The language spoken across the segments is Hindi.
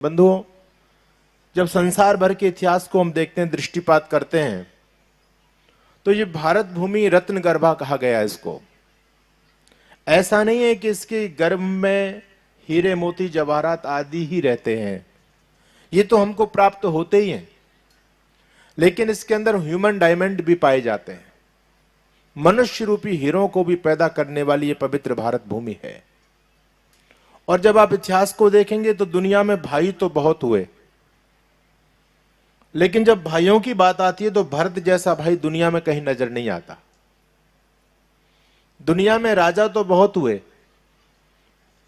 बंधुओं, जब संसार भर के इतिहास को हम देखते हैं, दृष्टिपात करते हैं, तो ये भारत भूमि रत्न गर्भा कहा गया इसको। ऐसा नहीं है कि इसके गर्भ में हीरे मोती जवाहरात आदि ही रहते हैं, ये तो हमको प्राप्त होते ही हैं, लेकिन इसके अंदर ह्यूमन डायमंड भी पाए जाते हैं। मनुष्य रूपी हीरों को भी पैदा करने वाली ये पवित्र भारत भूमि है। और जब आप इतिहास को देखेंगे तो दुनिया में भाई तो बहुत हुए, लेकिन जब भाइयों की बात आती है तो भरत जैसा भाई दुनिया में कहीं नजर नहीं आता। दुनिया में राजा तो बहुत हुए,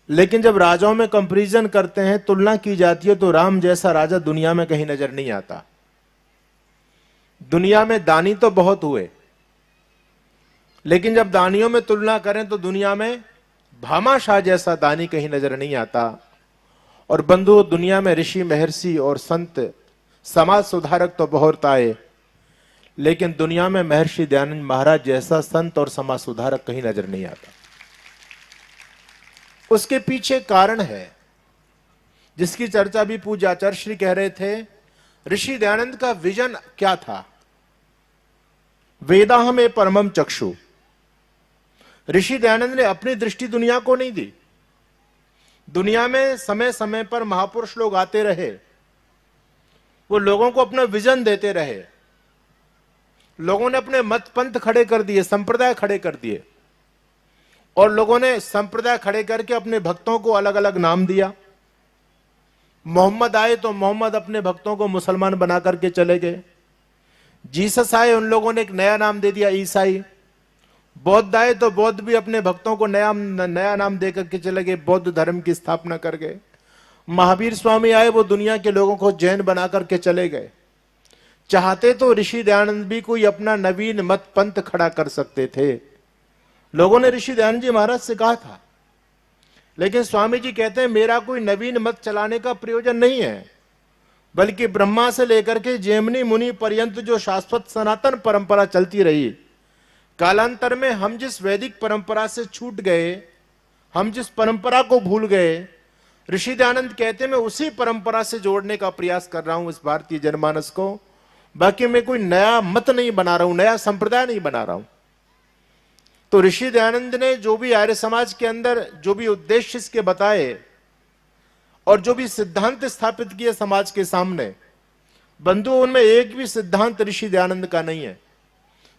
लेकिन जब राजाओं में कंपैरिजन करते हैं, तुलना की जाती है, तो राम जैसा राजा दुनिया में कहीं नजर नहीं आता। दुनिया में दानी तो बहुत हुए, लेकिन जब दानियों में तुलना करें तो दुनिया में भामाशाह जैसा दानी कहीं नजर नहीं आता। और बंधु, दुनिया में ऋषि महर्षि और संत समाज सुधारक तो बहुत आए, लेकिन दुनिया में महर्षि दयानंद महाराज जैसा संत और समाज सुधारक कहीं नजर नहीं आता। उसके पीछे कारण है जिसकी चर्चा भी पूज्य आचार्य श्री कह रहे थे। ऋषि दयानंद का विजन क्या था? वेदाहम ए परमम चक्षु। ऋषि दयानंद ने अपनी दृष्टि दुनिया को नहीं दी। दुनिया में समय समय पर महापुरुष लोग आते रहे, वो लोगों को अपना विजन देते रहे, लोगों ने अपने मत पंथ खड़े कर दिए, संप्रदाय खड़े कर दिए, और लोगों ने संप्रदाय खड़े करके अपने भक्तों को अलग अलग नाम दिया। मोहम्मद आए तो मोहम्मद अपने भक्तों को मुसलमान बना करके चले गए। जीसस आए, उन लोगों ने एक नया नाम दे दिया, ईसाई। बौद्ध आए तो बौद्ध भी अपने भक्तों को नया नाम दे करके चले गए, बौद्ध धर्म की स्थापना कर गए। महावीर स्वामी आए, वो दुनिया के लोगों को जैन बना करके चले गए। चाहते तो ऋषि दयानंद भी कोई अपना नवीन मत पंथ खड़ा कर सकते थे। लोगों ने ऋषि दयानंद जी महाराज से कहा था, लेकिन स्वामी जी कहते हैं मेरा कोई नवीन मत चलाने का प्रयोजन नहीं है, बल्कि ब्रह्मा से लेकर के जैमिनी मुनि पर्यंत जो शाश्वत सनातन परंपरा चलती रही, कालांतर में हम जिस वैदिक परंपरा से छूट गए, हम जिस परंपरा को भूल गए, ऋषि दयानंद कहते हैं मैं उसी परंपरा से जोड़ने का प्रयास कर रहा हूं इस भारतीय जनमानस को। बाकी मैं कोई नया मत नहीं बना रहा हूं, नया संप्रदाय नहीं बना रहा हूं। तो ऋषि दयानंद ने जो भी आर्य समाज के अंदर जो भी उद्देश्य इसके बताए और जो भी सिद्धांत स्थापित किए समाज के सामने, बंधु, उनमें एक भी सिद्धांत ऋषि दयानंद का नहीं है।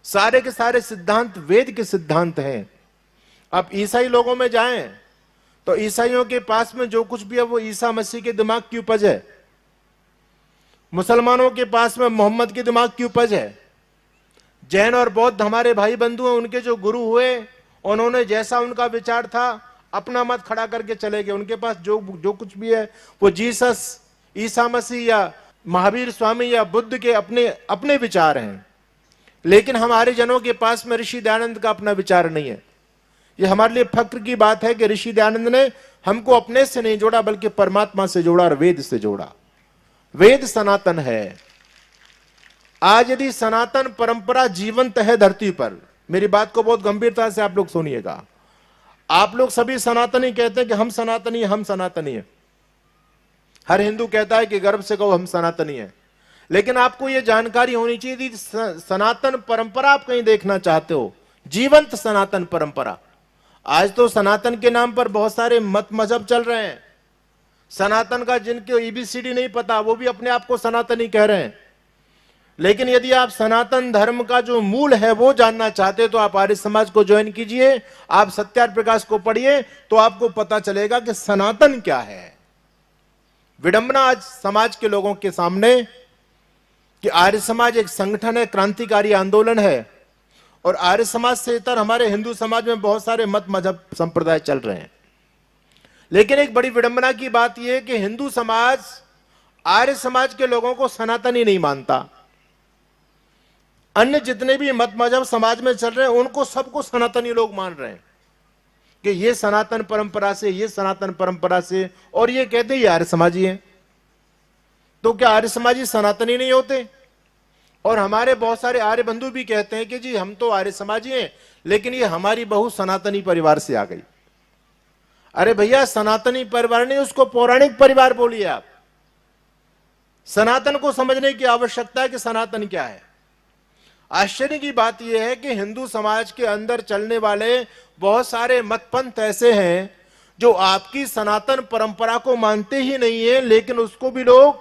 सारे के सारे सिद्धांत वेद के सिद्धांत हैं। आप ईसाई लोगों में जाएं तो ईसाइयों के पास में जो कुछ भी है वो ईसा मसीह के दिमाग की उपज है। मुसलमानों के पास में मोहम्मद के दिमाग की उपज है। जैन और बौद्ध हमारे भाई बंधु हैं, उनके जो गुरु हुए, उन्होंने जैसा उनका विचार था अपना मत खड़ा करके चले गए। उनके पास जो कुछ भी है वो जीसस, ईसा मसीह या महावीर स्वामी या बुद्ध के अपने विचार हैं। लेकिन हमारे जनों के पास में ऋषि दयानंद का अपना विचार नहीं है। यह हमारे लिए फक्र की बात है कि ऋषि दयानंद ने हमको अपने से नहीं जोड़ा, बल्कि परमात्मा से जोड़ा और वेद से जोड़ा। वेद सनातन है। आज यदि सनातन परंपरा जीवंत है धरती पर, मेरी बात को बहुत गंभीरता से आप लोग सुनिएगा। आप लोग सभी सनातनी कहते हैं कि हम सनातनी हैं, हम सनातनी हैं। हर हिंदू कहता है कि गर्व से कहो हम सनातनी हैं। लेकिन आपको यह जानकारी होनी चाहिए कि सनातन परंपरा आप कहीं देखना चाहते हो, जीवंत सनातन परंपरा। आज तो सनातन के नाम पर बहुत सारे मत मजहब चल रहे हैं। सनातन का जिनको एबीसीडी नहीं पता वो भी अपने आप को सनातनी कह रहे हैं। लेकिन यदि आप सनातन धर्म का जो मूल है वो जानना चाहते हो तो आप आर्य समाज को ज्वाइन कीजिए, आप सत्यार्थ प्रकाश को पढ़िए, तो आपको पता चलेगा कि सनातन क्या है। विडंबना आज समाज के लोगों के सामने कि आर्य समाज एक संगठन है, क्रांतिकारी आंदोलन है, और आर्य समाज से इतर हमारे हिंदू समाज में बहुत सारे मत मजहब संप्रदाय चल रहे हैं। लेकिन एक बड़ी विडंबना की बात यह है कि हिंदू समाज आर्य समाज के लोगों को सनातनी नहीं मानता। अन्य जितने भी मत मजहब समाज में चल रहे हैं उनको सबको सनातनी लोग मान रहे हैं कि ये सनातन परंपरा से, ये सनातन परंपरा से, और ये कहते हैं आर्य समाजी हैं। तो क्या आर्य समाजी सनातनी नहीं होते? और हमारे बहुत सारे आर्य बंधु भी कहते हैं कि जी हम तो आर्य समाजी हैं, लेकिन ये हमारी बहू सनातनी परिवार से आ गई। अरे भैया, सनातनी परिवार नहीं, उसको पौराणिक परिवार बोलिए आप। सनातन को समझने की आवश्यकता है कि सनातन क्या है। आश्चर्य की बात यह है कि हिंदू समाज के अंदर चलने वाले बहुत सारे मतपंथ ऐसे हैं जो आपकी सनातन परंपरा को मानते ही नहीं है, लेकिन उसको भी लोग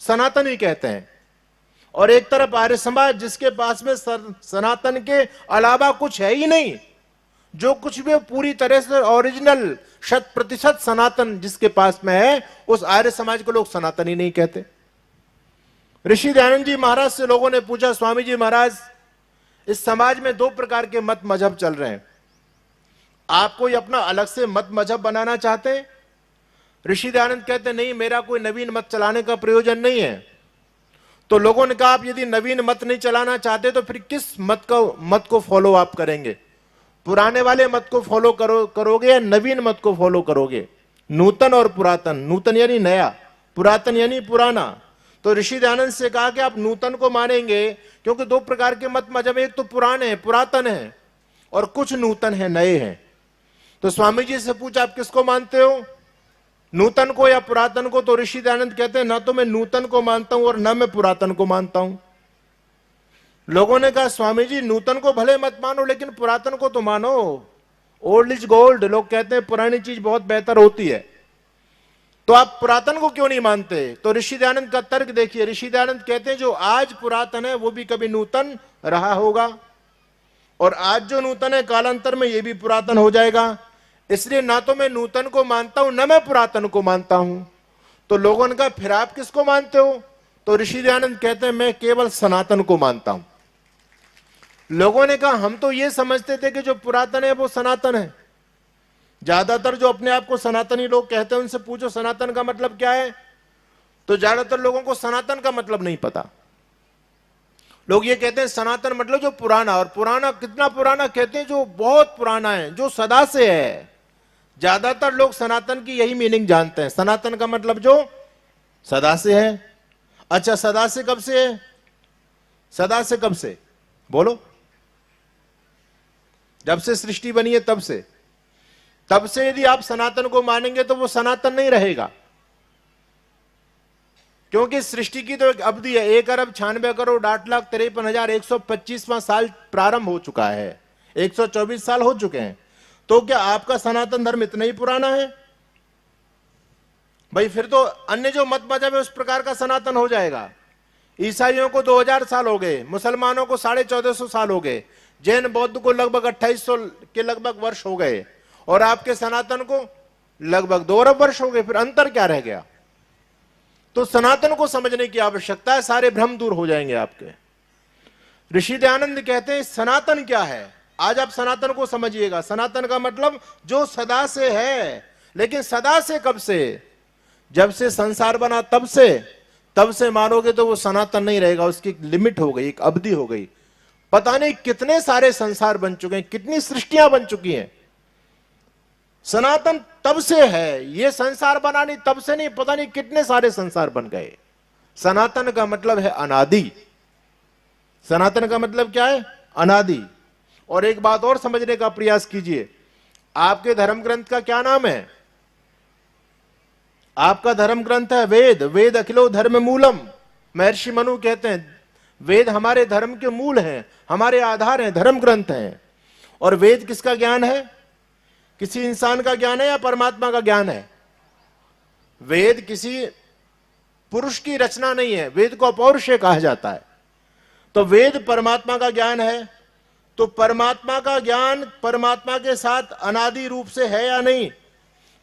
सनातन ही कहते हैं। और एक तरफ आर्य समाज जिसके पास में सनातन के अलावा कुछ है ही नहीं, जो कुछ भी पूरी तरह से ओरिजिनल 100% सनातन जिसके पास में है, उस आर्य समाज को लोग सनातन ही नहीं कहते। ऋषि दयानंद जी महाराज से लोगों ने पूछा, स्वामी जी महाराज, इस समाज में 2 प्रकार के मत मजहब चल रहे हैं, आप कोई अपना अलग से मत मजहब बनाना चाहते हैं? ऋषि दयानंद कहते नहीं, मेरा कोई नवीन मत चलाने का प्रयोजन नहीं है। तो लोगों ने कहा, आप यदि नवीन मत नहीं चलाना चाहते तो फिर किस मत को फॉलो आप करेंगे? पुराने वाले मत को फॉलो करोगे या नवीन मत को फॉलो करोगे? नूतन और पुरातन, नूतन यानी नया, पुरातन यानी पुराना। तो ऋषि दयानंद से कहा कि आप नूतन को मानेंगे, क्योंकि 2 प्रकार के मत मजहब, एक तो पुराने हैं, पुरातन है, और कुछ नूतन है, नए हैं। तो स्वामी जी से पूछा, आप किसको मानते हो, नूतन को या पुरातन को? तो ऋषि दयानंद कहते हैं, ना तो मैं नूतन को मानता हूं और ना मैं पुरातन को मानता हूं। लोगों ने कहा, स्वामी जी नूतन को भले मत मानो, लेकिन पुरातन को तो मानो, ओल्ड इज गोल्ड, लोग कहते हैं पुरानी चीज बहुत बेहतर होती है, तो आप पुरातन को क्यों नहीं मानते? तो ऋषि दयानंद का तर्क देखिए। ऋषि दयानंद कहते हैं, जो आज पुरातन है वो भी कभी नूतन रहा होगा, और आज जो नूतन है कालांतर में ये भी पुरातन हो जाएगा। इसलिए ना तो मैं नूतन को मानता हूं, ना मैं पुरातन को मानता हूं। तो लोगों ने कहा, फिर आप किसको मानते हो? तो ऋषि दयानंद कहते हैं, मैं केवल सनातन को मानता हूं। लोगों ने कहा, हम तो ये समझते थे कि जो पुरातन है वो सनातन है। ज्यादातर जो अपने आप को सनातनी लोग कहते हैं, उनसे पूछो सनातन का मतलब क्या है, तो ज्यादातर लोगों को सनातन का मतलब नहीं पता। लोग ये कहते हैं सनातन मतलब जो पुराना, और पुराना कितना पुराना? कहते हैं जो बहुत पुराना है, जो सदा से है। ज्यादातर लोग सनातन की यही मीनिंग जानते हैं, सनातन का मतलब जो सदा से है। अच्छा, सदा से कब से है? सदा से कब से बोलो? जब से सृष्टि बनी है तब से। तब से यदि आप सनातन को मानेंगे तो वो सनातन नहीं रहेगा, क्योंकि सृष्टि की तो एक अवधि है, 1,96,68,53,125वां साल प्रारंभ हो चुका है, 124 साल हो चुके हैं। तो क्या आपका सनातन धर्म इतना ही पुराना है? भाई फिर तो अन्य जो मत मजहब है उस प्रकार का सनातन हो जाएगा। ईसाइयों को 2000 साल हो गए, मुसलमानों को 1450 साल हो गए, जैन बौद्ध को लगभग 2800 के लगभग वर्ष हो गए, और आपके सनातन को लगभग 2 अरब वर्ष हो गए। फिर अंतर क्या रह गया? तो सनातन को समझने की आवश्यकता है, सारे भ्रम दूर हो जाएंगे आपके। ऋषि दयानंद कहते हैं सनातन क्या है। आज आप सनातन को समझिएगा। सनातन का मतलब जो सदा से है, लेकिन सदा से कब से? जब से संसार बना तब से। तब से मानोगे तो वो सनातन नहीं रहेगा, उसकी एक लिमिट हो गई, एक अवधि हो गई। पता नहीं कितने सारे संसार बन चुके हैं, कितनी सृष्टियां बन चुकी हैं। सनातन तब से है, ये संसार बना नहीं तब से नहीं, पता नहीं कितने सारे संसार बन गए। सनातन का मतलब है अनादि। सनातन का मतलब क्या है? अनादि। और एक बात और समझने का प्रयास कीजिए, आपके धर्म ग्रंथ का क्या नाम है? आपका धर्म ग्रंथ है वेद। वेद अखिलो धर्म मूलम। महर्षि मनु कहते हैं वेद हमारे धर्म के मूल हैं, हमारे आधार हैं, धर्म ग्रंथ हैं। और वेद किसका ज्ञान है? किसी इंसान का ज्ञान है या परमात्मा का ज्ञान है? वेद किसी पुरुष की रचना नहीं है, वेद को अपौरुषेय कहा जाता है। तो वेद परमात्मा का ज्ञान है। तो परमात्मा का ज्ञान परमात्मा के साथ अनादि रूप से है या नहीं?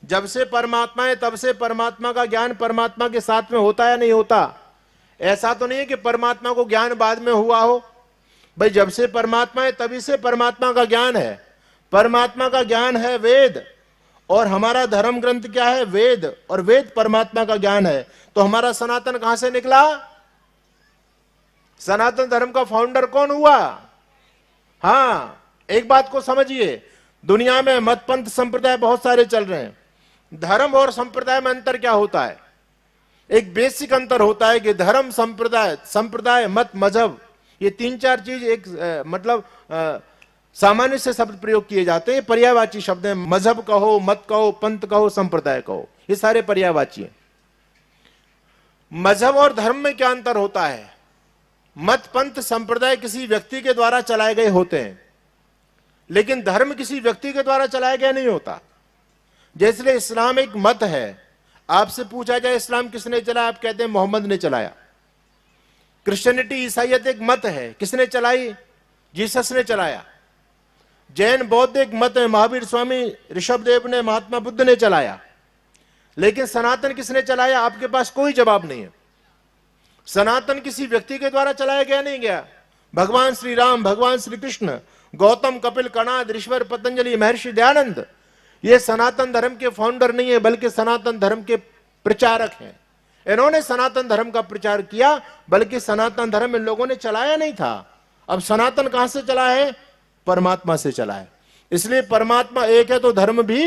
जब से परमात्मा है तब से परमात्मा का ज्ञान परमात्मा के साथ में होता या नहीं होता? ऐसा तो नहीं है कि परमात्मा को ज्ञान बाद में हुआ हो। भाई जब से परमात्मा है तभी से परमात्मा का ज्ञान है। परमात्मा का ज्ञान है वेद, और हमारा धर्म ग्रंथ क्या है? वेद। और वेद परमात्मा का ज्ञान है। तो हमारा सनातन कहां से निकला? सनातन धर्म का फाउंडर कौन हुआ? हां, एक बात को समझिए, दुनिया में मत पंथ संप्रदाय बहुत सारे चल रहे हैं। धर्म और संप्रदाय में अंतर क्या होता है? एक बेसिक अंतर होता है कि धर्म, संप्रदाय, मत, मजहब, ये 3-4 चीज एक मतलब सामान्य से शब्द प्रयोग किए जाते हैं, पर्यायवाची शब्द हैं। मजहब कहो, मत कहो, पंथ कहो, संप्रदाय कहो, ये सारे पर्यायवाची हैं। मजहब और धर्म में क्या अंतर होता है? मत पंथ संप्रदाय किसी व्यक्ति के द्वारा चलाए गए होते हैं, लेकिन धर्म किसी व्यक्ति के द्वारा चलाया गया नहीं होता। जैसे इस्लाम एक मत है, आपसे पूछा जाए इस्लाम किसने चलाया, आप कहते हैं मोहम्मद ने चलाया। क्रिश्चियनिटी ईसाइयत एक मत है, किसने चलाई? जीसस ने चलाया। जैन बौद्ध एक मत है, महावीर स्वामी ऋषभदेव ने, महात्मा बुद्ध ने चलाया। लेकिन सनातन किसने चलाया? आपके पास कोई जवाब नहीं है। सनातन किसी व्यक्ति के द्वारा चलाया गया नहीं गया। भगवान श्री राम, भगवान श्री कृष्ण, गौतम, कपिल, कणाद, ऋषिवर, पतंजलि, महर्षि दयानंद, ये सनातन धर्म के फाउंडर नहीं है, बल्कि सनातन धर्म के प्रचारक हैं। इन्होंने सनातन धर्म का प्रचार किया, बल्कि सनातन धर्म इन लोगों ने चलाया नहीं था। अब सनातन कहां से चला है? परमात्मा से चला है। इसलिए परमात्मा एक है तो धर्म भी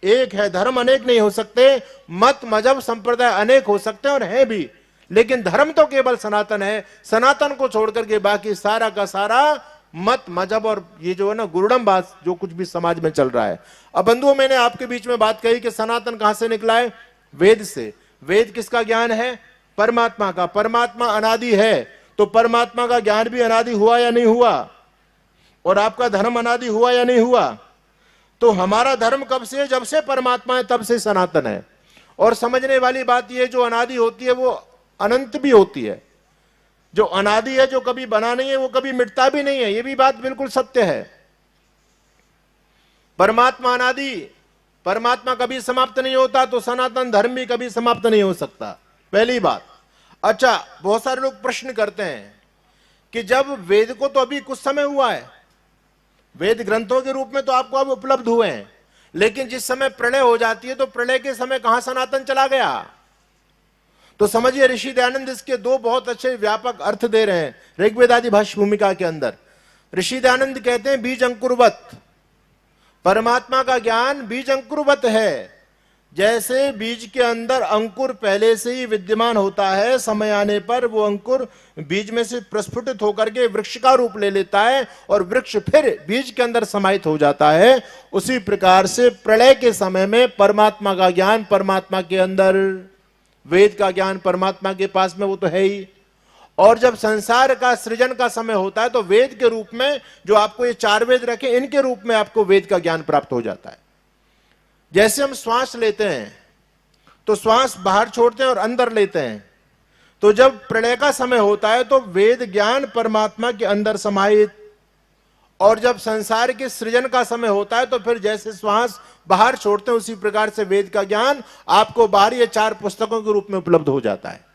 एक है। धर्म अनेक नहीं हो सकते, मत मजहब संप्रदाय अनेक हो सकते हैं और है भी, लेकिन धर्म तो केवल सनातन है। सनातन को छोड़कर के बाकी सारा का सारा मत मजहब और ये जो है ना गुरुडम बात जो कुछ भी समाज में चल रहा है। अब बंधुओं, मैंने आपके बीच में बात कही कि सनातन कहां से निकला है? वेद से। वेद किसका ज्ञान है? परमात्मा का। परमात्मा अनादि है, तो परमात्मा का ज्ञान भी अनादि हुआ या नहीं हुआ? और आपका धर्म अनादि हुआ या नहीं हुआ? तो हमारा धर्म कब से? जब से परमात्मा है तब से सनातन है। और समझने वाली बात यह, जो अनादि होती है वो अनंत भी होती है। जो अनादि है, जो कभी बना नहीं है, वो कभी मिटता भी नहीं है। ये भी बात बिल्कुल सत्य है। परमात्मा अनादि, परमात्मा कभी समाप्त नहीं होता, तो सनातन धर्म भी कभी समाप्त नहीं हो सकता। पहली बात। अच्छा, बहुत सारे लोग प्रश्न करते हैं कि जब वेद को तो अभी कुछ समय हुआ है, वेद ग्रंथों के रूप में तो आपको अब उपलब्ध हुए हैं, लेकिन जिस समय प्रलय हो जाती है तो प्रलय के समय कहां सनातन चला गया? तो समझिए, ऋषि दयानंद इसके दो बहुत अच्छे व्यापक अर्थ दे रहे हैं ऋग्वेद आदि भाष्य भूमिका के अंदर। ऋषि दयानंद कहते हैं बीज अंकुरवत, परमात्मा का ज्ञान बीज अंकुरवत है। जैसे बीज के अंदर अंकुर पहले से ही विद्यमान होता है, समय आने पर वो अंकुर बीज में से प्रस्फुटित होकर के वृक्ष का रूप ले लेता है और वृक्ष फिर बीज के अंदर समाहित हो जाता है। उसी प्रकार से प्रलय के समय में परमात्मा का ज्ञान परमात्मा के अंदर, वेद का ज्ञान परमात्मा के पास में, वो तो है ही। और जब संसार का सृजन का समय होता है तो वेद के रूप में, जो आपको ये चार वेद रखे, इनके रूप में आपको वेद का ज्ञान प्राप्त हो जाता है। जैसे हम श्वास लेते हैं तो श्वास बाहर छोड़ते हैं और अंदर लेते हैं, तो जब प्रलय का समय होता है तो वेद ज्ञान परमात्मा के अंदर समाहित, और जब संसार के सृजन का समय होता है तो फिर जैसे श्वास बाहर छोड़ते हैं उसी प्रकार से वेद का ज्ञान आपको बाहर ये चार पुस्तकों के रूप में उपलब्ध हो जाता है।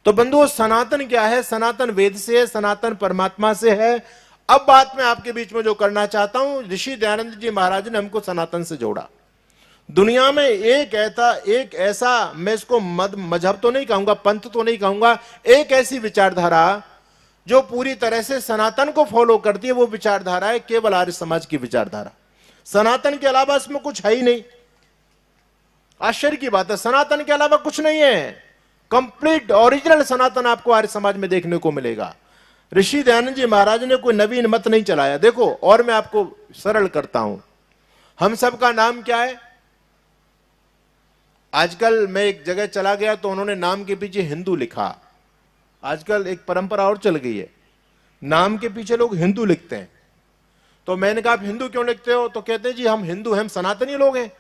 तो बंधुओं, सनातन क्या है? सनातन वेद से है, सनातन परमात्मा से है। अब बात मैं आपके बीच में जो करना चाहता हूं, ऋषि दयानंद जी महाराज ने हमको सनातन से जोड़ा। दुनिया में एक ऐसा मैं इसको मजहब तो नहीं कहूंगा, पंथ तो नहीं कहूंगा, एक ऐसी विचारधारा जो पूरी तरह से सनातन को फॉलो करती है, वो विचारधारा है केवल आर्य समाज की विचारधारा। सनातन के अलावा इसमें कुछ है ही नहीं। आश्चर्य की बात है, सनातन के अलावा कुछ नहीं है। कंप्लीट ओरिजिनल सनातन आपको आर्य समाज में देखने को मिलेगा। ऋषि दयानंद जी महाराज ने कोई नवीन मत नहीं चलाया। देखो, और मैं आपको सरल करता हूं, हम सबका नाम क्या है? आजकल मैं एक जगह चला गया तो उन्होंने नाम के पीछे हिंदू लिखा। आजकल एक परंपरा और चल गई है, नाम के पीछे लोग हिंदू लिखते हैं। तो मैंने कहा, आप हिंदू क्यों लिखते हो? तो कहते हैं जी हम हिंदू हैं, हम सनातनी लोग हैं,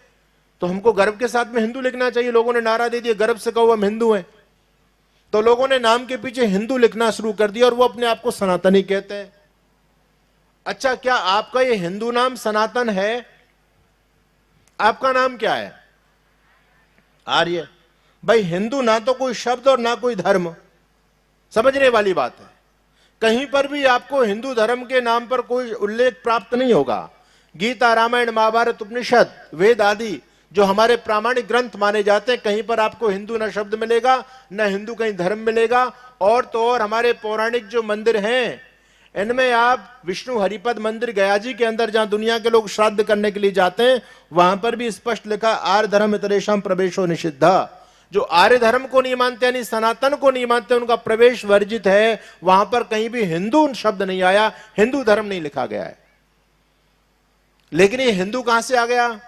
तो हमको गर्व के साथ में हिंदू लिखना चाहिए। लोगों ने नारा दे दिया, गर्व से कहो हम हिंदू हैं। तो लोगों ने नाम के पीछे हिंदू लिखना शुरू कर दिया और वो अपने आप को सनातनी कहते हैं। अच्छा, क्या आपका ये हिंदू नाम सनातन है? आपका नाम क्या है? आर्य। भाई, हिंदू ना तो कोई शब्द और ना कोई धर्म, समझने वाली बात है। कहीं पर भी आपको हिंदू धर्म के नाम पर कोई उल्लेख प्राप्त नहीं होगा। गीता, रामायण, महाभारत, उपनिषद, वेद आदि जो हमारे प्रामाणिक ग्रंथ माने जाते हैं, कहीं पर आपको हिंदू न शब्द मिलेगा, न हिंदू कहीं धर्म मिलेगा। और तो और हमारे पौराणिक जो मंदिर हैं, इनमें आप विष्णु हरिपद मंदिर गया जी के अंदर, जहां दुनिया के लोग श्राद्ध करने के लिए जाते हैं, वहां पर भी स्पष्ट लिखा आर्य धर्म इतरेषां प्रवेशो निषिद्ध। जो आर्य धर्म को नहीं मानते, यानी सनातन को नहीं मानते, उनका प्रवेश वर्जित है। वहां पर कहीं भी हिंदू शब्द नहीं आया, हिंदू धर्म नहीं लिखा गया है। लेकिन ये हिंदू कहां से आ गया?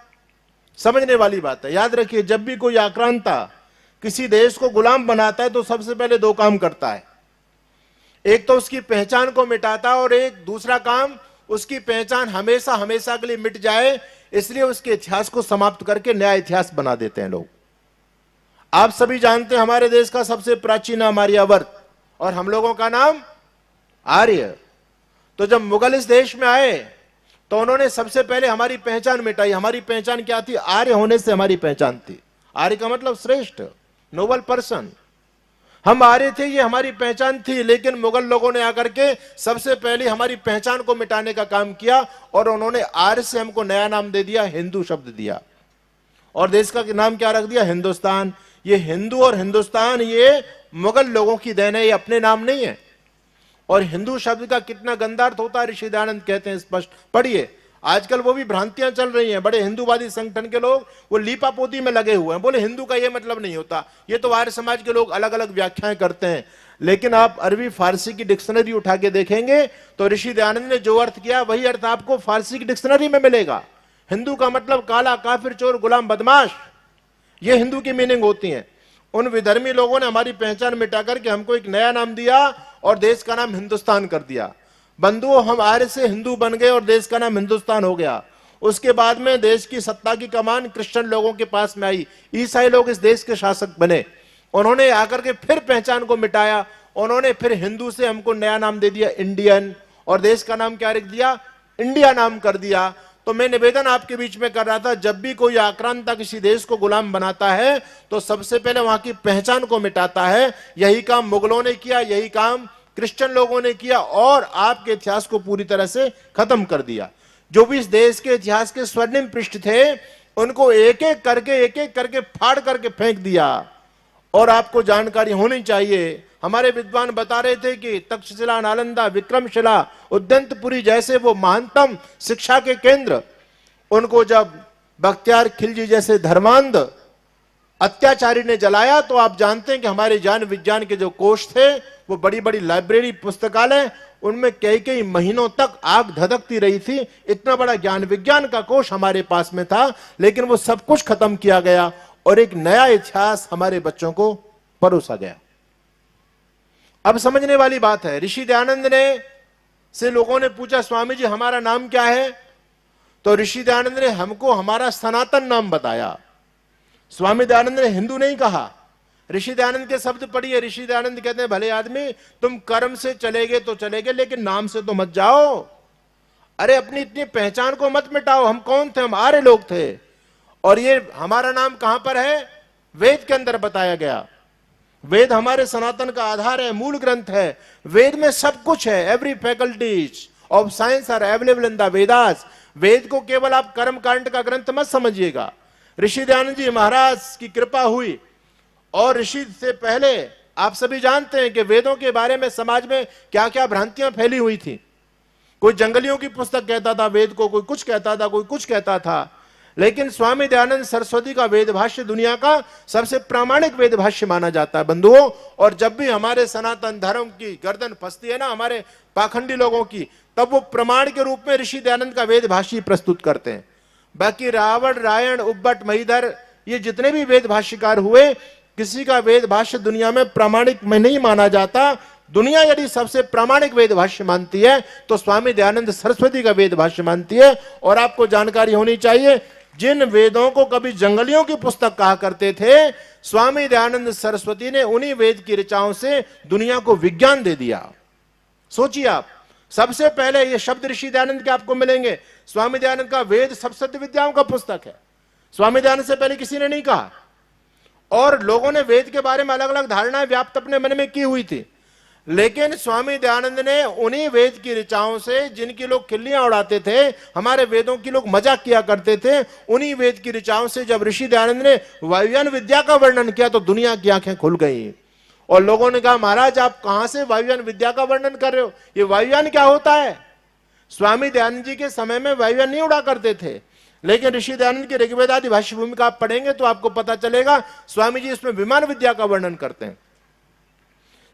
समझने वाली बात है। याद रखिए, जब भी कोई आक्रांता किसी देश को गुलाम बनाता है तो सबसे पहले दो काम करता है। एक तो उसकी पहचान को मिटाता है और एक दूसरा काम, उसकी पहचान हमेशा हमेशा के लिए मिट जाए, इसलिए उसके इतिहास को समाप्त करके नया इतिहास बना देते हैं लोग। आप सभी जानते हैं हमारे देश का सबसे प्राचीन नाम आर्यावर्त और हम लोगों का नाम आर्य। तो जब मुगल इस देश में आए तो उन्होंने सबसे पहले हमारी पहचान मिटाई। हमारी पहचान क्या थी? आर्य होने से हमारी पहचान थी। आर्य का मतलब श्रेष्ठ, नोबल पर्सन। हम आर्य थे, ये हमारी पहचान थी। लेकिन मुगल लोगों ने आकर के सबसे पहले हमारी पहचान को मिटाने का काम किया और उन्होंने आर्य से हमको नया नाम दे दिया, हिंदू शब्द दिया, और देश का नाम क्या रख दिया? हिंदुस्तान। ये हिंदू और हिंदुस्तान ये मुगल लोगों की देन है, ये अपने नाम नहीं है। और हिंदू शब्द का कितना गंदा अर्थ होता है, ऋषि दयानंद कहते हैं, स्पष्ट पढ़िए। आजकल वो भी भ्रांतियां चल रही हैं, बड़े हिंदूवादी संगठन के लोग वो लीपापोती में लगे हुए हैं, बोले हिंदू का ये मतलब नहीं होता। ये तो आर्य समाज के लोग अलग अलग व्याख्याएं करते हैं, लेकिन आप अरबी फारसी की डिक्शनरी उठा के देखेंगे तो ऋषि दयानंद ने जो अर्थ किया वही अर्थ आपको फारसी की डिक्शनरी में मिलेगा। हिंदू का मतलब काला, काफिर, चोर, गुलाम, बदमाश, ये हिंदू की मीनिंग होती है। उन विधर्मी लोगों ने हमारी पहचान मिटा करके हमको एक नया नाम दिया और देश का नाम हिंदुस्तान कर दिया। बंधुओं, हम आर्य से हिंदू बन गए और देश का नाम हिंदुस्तान हो गया। उसके बाद में देश की सत्ता की कमान क्रिश्चियन लोगों के पास में आई। ईसाई लोग इस देश के शासक बने। उन्होंने आकर के फिर पहचान को मिटाया। उन्होंने फिर हिंदू से हमको नया नाम दे दिया, इंडियन, और देश का नाम क्या रख दिया? इंडिया नाम कर दिया। तो मैं निवेदन आपके बीच में कर रहा था, जब भी कोई आक्रांता किसी देश को गुलाम बनाता है तो सबसे पहले वहां की पहचान को मिटाता है। यही काम मुगलों ने किया, यही काम क्रिश्चियन लोगों ने किया और आपके इतिहास को पूरी तरह से खत्म कर दिया। जो भी इस देश के इतिहास के स्वर्णिम पृष्ठ थे उनको एक एक करके फाड़ करके फेंक दिया। और आपको जानकारी होनी चाहिए, हमारे विद्वान बता रहे थे कि तक्षशिला, नालंदा, विक्रमशिला, उद्यंतपुरी जैसे वो महानतम शिक्षा के केंद्र, उनको जब बख्तियार खिलजी जैसे धर्मांध अत्याचारी ने जलाया तो आप जानते हैं कि हमारे ज्ञान विज्ञान के जो कोष थे, वो बड़ी बड़ी लाइब्रेरी, पुस्तकालय, उनमें कई कई महीनों तक आग धधकती रही थी। इतना बड़ा ज्ञान विज्ञान का कोष हमारे पास में था, लेकिन वो सब कुछ खत्म किया गया और एक नया इतिहास हमारे बच्चों को परोसा गया। अब समझने वाली बात है, ऋषि दयानंद ने से लोगों ने पूछा, स्वामी जी हमारा नाम क्या है? तो ऋषि दयानंद ने हमको हमारा सनातन नाम बताया। स्वामी दयानंद ने हिंदू नहीं कहा। ऋषि दयानंद के शब्द पढ़िए। ऋषि दयानंद कहते हैं, भले आदमी तुम कर्म से चले गए तो चले गए, लेकिन नाम से तो मत जाओ। अरे अपनी इतनी पहचान को मत मिटाओ। हम कौन थे? हम आर्य लोग थे। और ये हमारा नाम कहां पर है? वेद के अंदर बताया गया। वेद हमारे सनातन का आधार है, मूल ग्रंथ है। वेद में सब कुछ है। Every faculties of science are available in the Vedas. Veda को केवल आप कर्म कांड का ग्रंथ मत समझिएगा। ऋषि दयानंद जी महाराज की कृपा हुई और ऋषि से पहले आप सभी जानते हैं कि वेदों के बारे में समाज में क्या क्या भ्रांतियां फैली हुई थी। कोई जंगलियों की पुस्तक कहता था वेद को, कोई कुछ कहता था, कोई कुछ कहता था। लेकिन स्वामी दयानंद सरस्वती का वेद भाष्य दुनिया का सबसे प्रामाणिक वेद भाष्य माना जाता है बंधुओं। और जब भी हमारे सनातन धर्म की गर्दन फंसती है ना हमारे पाखंडी लोगों की, तब वो प्रमाण के रूप में ऋषि दयानंद का वेद भाष्य प्रस्तुत करते हैं। बाकी रावण, रायण, उब्बट, महीधर, ये जितने भी वेद भाष्यकार हुए, किसी का वेद भाष्य दुनिया में प्रामाणिक में नहीं माना जाता। दुनिया यदि सबसे प्रामाणिक वेद भाष्य मानती है तो स्वामी दयानंद सरस्वती का वेद भाष्य मानती है। और आपको जानकारी होनी चाहिए, जिन वेदों को कभी जंगलियों की पुस्तक कहा करते थे, स्वामी दयानंद सरस्वती ने उन्हीं वेद की ऋचाओं से दुनिया को विज्ञान दे दिया। सोचिए आप, सबसे पहले ये शब्द ऋषि दयानंद के आपको मिलेंगे। स्वामी दयानंद का वेद सब सत्य विद्याओं का पुस्तक है। स्वामी दयानंद से पहले किसी ने नहीं कहा। और लोगों ने वेद के बारे में अलग अलग धारणाएं व्याप्त अपने मन में की हुई थी, लेकिन स्वामी दयानंद ने उन्हीं वेद की ऋचाओं से, जिनकी लोग खिल्लियां उड़ाते थे, हमारे वेदों की लोग मजाक किया करते थे, उन्हीं वेद की ऋचाओं से जब ऋषि दयानंद ने वायुयान विद्या का वर्णन किया तो दुनिया की आंखें खुल गई। और लोगों ने कहा, महाराज आप कहां से वायुयान विद्या का वर्णन कर रहे हो? ये वायुयान क्या होता है? स्वामी दयानंद जी के समय में वायुयान नहीं उड़ा करते थे, लेकिन ऋषि दयानंद की ऋग्वेद आदि भाष्य भूमिका आप पढ़ेंगे तो आपको पता चलेगा स्वामी जी इसमें विमान विद्या का वर्णन करते हैं।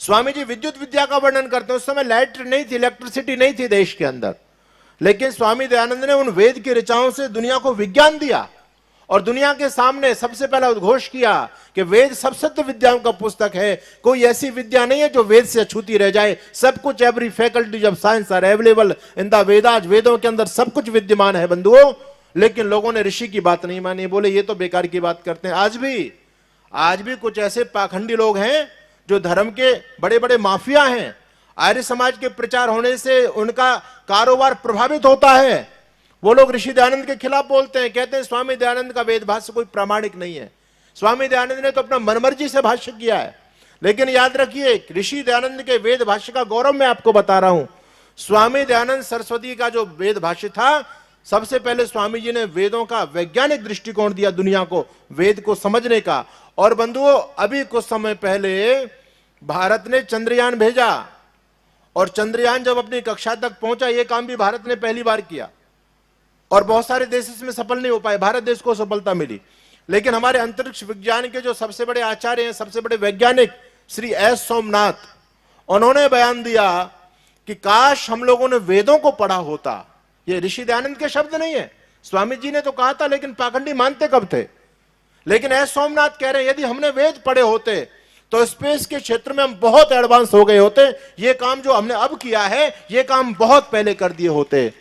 स्वामी जी विद्युत विद्या का वर्णन करते हैं। उस समय लाइट नहीं थी, इलेक्ट्रिसिटी नहीं थी देश के अंदर, लेकिन स्वामी दयानंद ने उन वेद की ऋचाओं से दुनिया को विज्ञान दिया। और दुनिया के सामने सबसे पहला उद्घोष किया कि वेद सब सत्य विद्याओं का पुस्तक है, कोई ऐसी विद्या नहीं है जो वेद से अछूती रह जाए। सब कुछ, every faculty of science are available in the Vedas, वेदों के अंदर सब कुछ विद्यमान है बंधुओं। लेकिन लोगों ने ऋषि की बात नहीं मानी, बोले ये तो बेकार की बात करते हैं। आज भी कुछ ऐसे पाखंडी लोग हैं जो धर्म के बड़े बड़े माफिया हैं। आर्य समाज के प्रचार होने से उनका कारोबार प्रभावित होता है। वो लोग ऋषि दयानंद के खिलाफ बोलते हैं, कहते हैं स्वामी दयानंद का वेद भाष्य कोई प्रामाणिक नहीं है। स्वामी दयानंद ने तो अपना मनमर्जी से भाष्य किया है। लेकिन याद रखिए, ऋषि दयानंद के वेद भाष्य का गौरव मैं आपको बता रहा हूं। स्वामी दयानंद सरस्वती का जो वेद भाष्य था, सबसे पहले स्वामी जी ने वेदों का वैज्ञानिक दृष्टिकोण दिया दुनिया को, वेद को समझने का। और बंधुओं, अभी कुछ समय पहले भारत ने चंद्रयान भेजा, और चंद्रयान जब अपनी कक्षा तक पहुंचा, यह काम भी भारत ने पहली बार किया, और बहुत सारे देश इसमें सफल नहीं हो पाए, भारत देश को सफलता मिली। लेकिन हमारे अंतरिक्ष विज्ञान के जो सबसे बड़े आचार्य हैं, सबसे बड़े वैज्ञानिक श्री एस सोमनाथ, उन्होंने बयान दिया कि काश हम लोगों ने वेदों को पढ़ा होता। ये ऋषि दयानंद के शब्द नहीं है, स्वामी जी ने तो कहा था, लेकिन पाखंडी मानते कब थे। लेकिन एस सोमनाथ कह रहे हैं, यदि हमने वेद पढ़े होते तो स्पेस के क्षेत्र में हम बहुत एडवांस हो गए होते। ये काम जो हमने अब किया है, ये काम बहुत पहले कर दिए होते।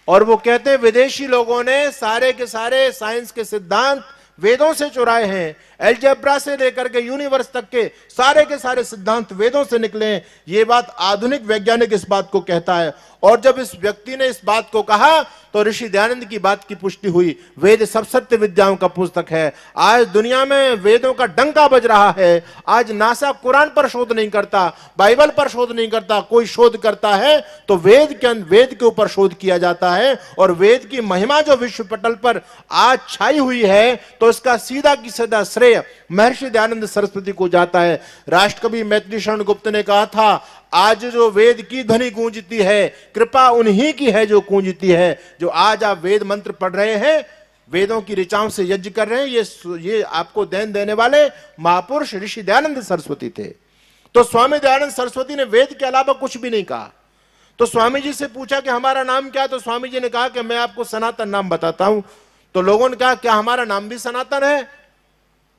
और वो कहते हैं, विदेशी लोगों ने सारे के सारे साइंस के सिद्धांत वेदों से चुराए हैं। एल्जेब्रा से लेकर के यूनिवर्स तक के सारे सिद्धांत वेदों से निकले हैं। ये बात आधुनिक वैज्ञानिक इस बात को कहता है। और जब इस व्यक्ति ने इस बात को कहा तो ऋषि दयानंद की बात की पुष्टि हुई। वेद सब सत्य विद्याओं का पुस्तक है। आज दुनिया में वेदों का डंका बज रहा है। आज नासा कुरान पर शोध नहीं करता, बाइबल पर शोध नहीं करता, कोई शोध करता है तो वेद के ऊपर शोध किया जाता है। और वेद की महिमा जो विश्व पटल पर आज छाई हुई है, तो इसका सीधा की सीधा श्रेय महर्षि दयानंद सरस्वती को जाता है। राष्ट्रकवि मैथिली शरण गुप्त ने कहा था, आज जो वेद की ध्वनि गूंजती है, कृपा उन्हीं की है जो गूंजती है। जो आज आप वेद मंत्र पढ़ रहे हैं, वेदों की ऋचाओं से यज्ञ कर रहे हैं, ये आपको देन देने वाले महापुरुष ऋषि दयानंद सरस्वती थे। तो स्वामी दयानंद सरस्वती ने वेद के अलावा कुछ भी नहीं कहा। तो स्वामी जी से पूछा कि हमारा नाम क्या है, तो स्वामी जी ने कहा कि मैं आपको सनातन नाम बताता हूं। तो लोगों ने कहा, क्या हमारा नाम भी सनातन है?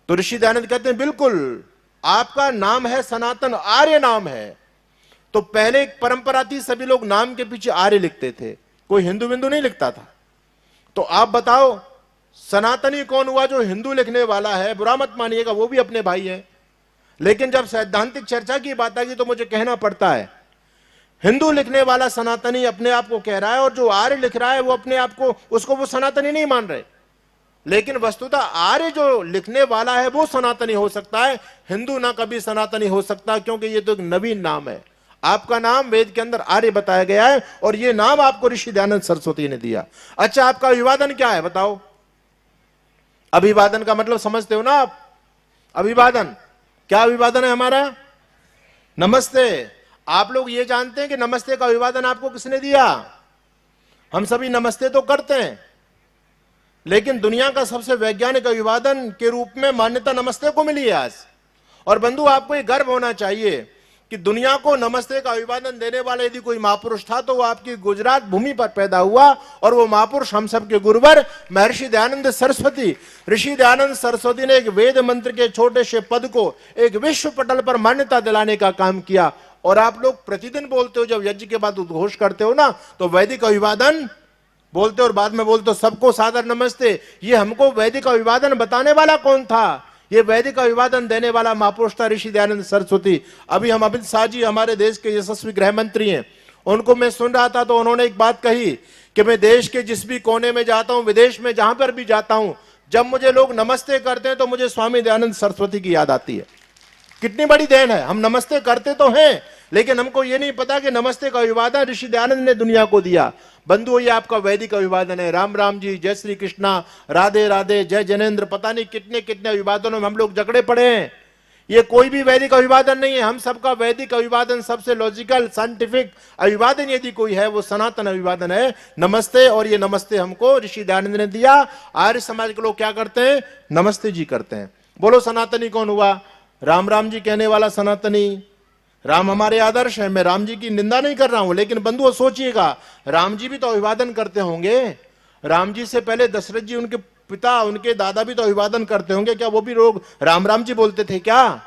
तो ऋषि दयानंद कहते हैं, बिल्कुल, आपका नाम है सनातन, आर्य नाम है। तो पहले एक परंपरा थी, सभी लोग नाम के पीछे आर्य लिखते थे, कोई हिंदू बिंदु नहीं लिखता था। तो आप बताओ, सनातनी कौन हुआ? जो हिंदू लिखने वाला है, बुरा मत मानिएगा, वो भी अपने भाई है। लेकिन जब सैद्धांतिक चर्चा की बात आ गई तो मुझे कहना पड़ता है, हिंदू लिखने वाला सनातनी अपने आप को कह रहा है, और जो आर्य लिख रहा है वो अपने आप को, उसको वो सनातनी नहीं मान रहे। लेकिन वस्तुतः आर्य जो लिखने वाला है वो सनातनी हो सकता है, हिंदू ना कभी सनातनी हो सकता, क्योंकि ये तो एक नवीन नाम है। आपका नाम वेद के अंदर आर्य बताया गया है, और ये नाम आपको ऋषि दयानंद सरस्वती ने दिया। अच्छा, आपका अभिवादन क्या है बताओ? अभिवादन का मतलब समझते हो ना आप? अभिवादन क्या? अभिवादन है हमारा नमस्ते। आप लोग ये जानते हैं कि नमस्ते का अभिवादन आपको किसने दिया? हम सभी नमस्ते तो करते हैं, लेकिन दुनिया का सबसे वैज्ञानिक अभिवादन के रूप में मान्यता नमस्ते को मिली है आज। और बंधु, आपको ये गर्व होना चाहिए कि दुनिया को नमस्ते का अभिवादन देने वाला यदि कोई महापुरुष था तो वो आपकी गुजरात भूमि पर पैदा हुआ, और वो महापुरुष हम सबके गुरुवर महर्षि दयानंद सरस्वती। ऋषि दयानंद सरस्वती ने एक वेद मंत्र के छोटे से पद को एक विश्व पटल पर मान्यता दिलाने का काम किया। और आप लोग प्रतिदिन बोलते हो, जब यज्ञ के बाद उद्घोष करते हो ना, तो वैदिक अभिवादन बोलते हो और बाद में बोलते हो सबको सादर नमस्ते। ये हमको वैदिक अभिवादन बताने वाला कौन था? ये वैदिक अभिवादन देने वाला महापुरुष था ऋषि दयानंद सरस्वती। अभी हम अमित शाह जी, हमारे देश के यशस्वी गृह मंत्री हैं, उनको मैं सुन रहा था तो उन्होंने एक बात कही कि मैं देश के जिस भी कोने में जाता हूं, विदेश में जहां पर भी जाता हूं, जब मुझे लोग नमस्ते करते हैं तो मुझे स्वामी दयानंद सरस्वती की याद आती है। कितनी बड़ी देन है, हम नमस्ते करते तो हैं, लेकिन हमको ये नहीं पता कि नमस्ते का अभिवादन ऋषि दयानंद ने दुनिया को दिया। बंधुओं, ये आपका वैदिक अभिवादन है। राम राम जी, जय श्री कृष्णा, राधे राधे, जय जनेन्द्र, पता नहीं कितने कितने अभिवादनों में हम लोग जकड़े पड़े हैं। ये कोई भी वैदिक अभिवादन नहीं है। हम सबका वैदिक अभिवादन, सबसे लॉजिकल साइंटिफिक अभिवादन यदि कोई है, वो सनातन अभिवादन है, नमस्ते। और ये नमस्ते हमको ऋषि दयानंद ने दिया। आर्य समाज के लोग क्या करते हैं? नमस्ते जी करते हैं। बोलो सनातनी कौन हुआ? राम राम जी कहने वाला सनातनी। राम हमारे आदर्श है, मैं राम जी की निंदा नहीं कर रहा हूं, लेकिन बंधुओं सोचिएगा, राम जी भी तो अभिवादन करते होंगे। राम जी से पहले दशरथ जी उनके पिता, उनके दादा भी तो अभिवादन करते होंगे, क्या वो भी लोग राम राम जी बोलते थे क्या?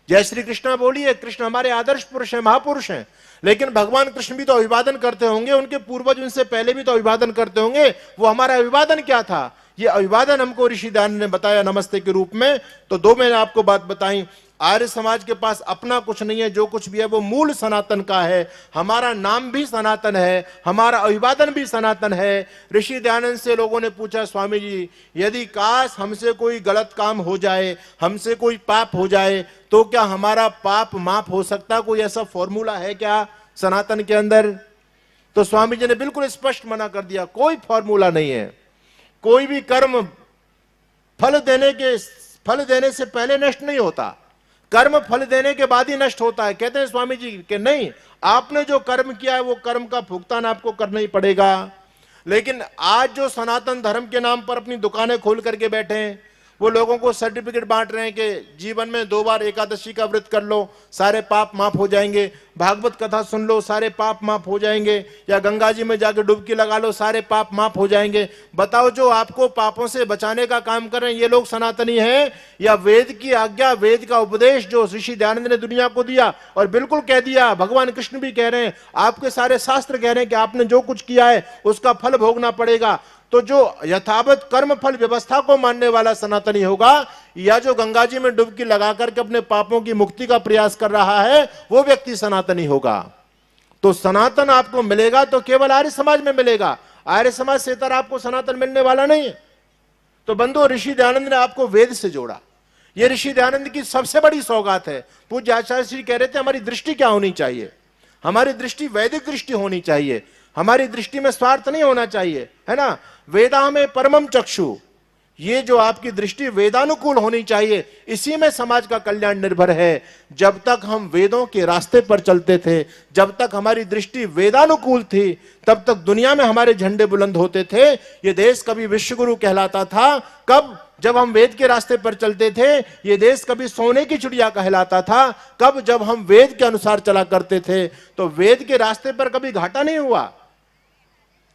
जय श्री कृष्णा बोलिए, कृष्ण हमारे आदर्श पुरुष हैं, महापुरुष हैं। लेकिन भगवान कृष्ण भी तो अभिवादन करते होंगे, उनके पूर्वज उनसे पहले भी तो अभिवादन करते होंगे। वो हमारा अभिवादन क्या था? ये अभिवादन हमको ऋषि दयानंद ने बताया नमस्ते के रूप में। तो दो मैंने आपको बात बताई, आर्य समाज के पास अपना कुछ नहीं है, जो कुछ भी है वो मूल सनातन का है। हमारा नाम भी सनातन है, हमारा अभिवादन भी सनातन है। ऋषि दयानंद से लोगों ने पूछा, स्वामी जी यदि काश हमसे कोई गलत काम हो जाए, हमसे कोई पाप हो जाए, तो क्या हमारा पाप माफ हो सकता? कोई ऐसा फॉर्मूला है क्या सनातन के अंदर? तो स्वामी जी ने बिल्कुल स्पष्ट मना कर दिया, कोई फॉर्मूला नहीं है। कोई भी कर्म फल देने से पहले नष्ट नहीं होता, कर्म फल देने के बाद ही नष्ट होता है। कहते हैं स्वामी जी कि नहीं, आपने जो कर्म किया है वो कर्म का भुगतान आपको करना ही पड़ेगा। लेकिन आज जो सनातन धर्म के नाम पर अपनी दुकानें खोल करके बैठे हैं, वो लोगों को सर्टिफिकेट बांट रहे हैं कि जीवन में 2 बार एकादशी का व्रत कर लो, सारे पाप माफ हो जाएंगे, भागवत कथा सुन लो, सारे पाप माफ हो जाएंगे, या गंगा जी में जाके डुबकी लगा लो, सारे पाप माफ हो जाएंगे। बताओ, जो आपको पापों से बचाने का काम कर रहे हैं ये लोग सनातनी हैं, या वेद की आज्ञा, वेद का उपदेश जो ऋषि दयानंद ने दुनिया को दिया, और बिल्कुल कह दिया, भगवान कृष्ण भी कह रहे हैं, आपके सारे शास्त्र कह रहे हैं कि आपने जो कुछ किया है उसका फल भोगना पड़ेगा। तो जो यथावत कर्म फल व्यवस्था को मानने वाला सनातनी होगा, या जो गंगा जी में डुबकी लगा करके अपने पापों की मुक्ति का प्रयास कर रहा है, वो व्यक्ति सनातनी होगा। तो सनातन आपको मिलेगा तो केवल आर्य समाज में मिलेगा, आर्य समाज से इतर आपको सनातन मिलने वाला नहीं है। तो बंधु, ऋषि दयानंद ने आपको वेद से जोड़ा, यह ऋषि दयानंद की सबसे बड़ी सौगात है। पूज्य आचार्य श्री कह रहे थे, हमारी दृष्टि क्या होनी चाहिए? हमारी दृष्टि वैदिक दृष्टि होनी चाहिए, हमारी दृष्टि में स्वार्थ नहीं होना चाहिए, है ना। वेदा में परमम चक्षु, ये जो आपकी दृष्टि वेदानुकूल होनी चाहिए, इसी में समाज का कल्याण निर्भर है। जब तक हम वेदों के रास्ते पर चलते थे, जब तक हमारी दृष्टि वेदानुकूल थी, तब तक दुनिया में हमारे झंडे बुलंद होते थे। ये देश कभी विश्वगुरु कहलाता था, कब? जब हम वेद के रास्ते पर चलते थे। ये देश कभी सोने की चिड़िया कहलाता था, कब? जब हम वेद के अनुसार चला करते थे। तो वेद के रास्ते पर कभी घाटा नहीं हुआ।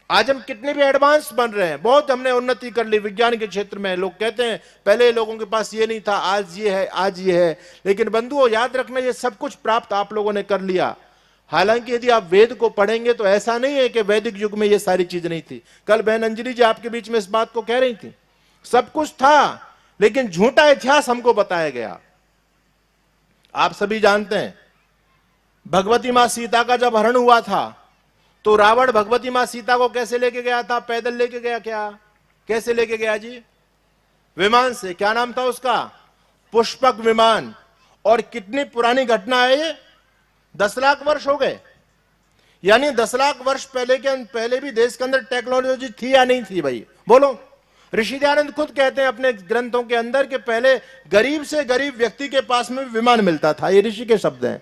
आज हम कितने भी एडवांस बन रहे हैं, बहुत हमने उन्नति कर ली विज्ञान के क्षेत्र में। लोग कहते हैं पहले लोगों के पास ये नहीं था, आज ये है, आज ये है। लेकिन बंधुओं, याद रखना, ये सब कुछ प्राप्त आप लोगों ने कर लिया। हालांकि यदि आप वेद को पढ़ेंगे तो ऐसा नहीं है कि वैदिक युग में ये सारी चीज नहीं थी। कल बहन अंजलि जी आपके बीच में इस बात को कह रही थी, सब कुछ था, लेकिन झूठा इतिहास हमको बताया गया। आप सभी जानते हैं, भगवती मां सीता का जब हरण हुआ था, तो रावण भगवती मां सीता को कैसे लेके गया था? पैदल लेके गया क्या? कैसे लेके गया जी? विमान से। क्या नाम था उसका? पुष्पक विमान। और कितनी पुरानी घटना है ये? 10 लाख वर्ष हो गए। यानी 10 लाख वर्ष पहले भी देश के अंदर टेक्नोलॉजी थी या नहीं थी? भाई बोलो। ऋषि दयानंद खुद कहते हैं अपने ग्रंथों के अंदर कि पहले गरीब से गरीब व्यक्ति के पास में विमान मिलता था। ये ऋषि के शब्द हैं।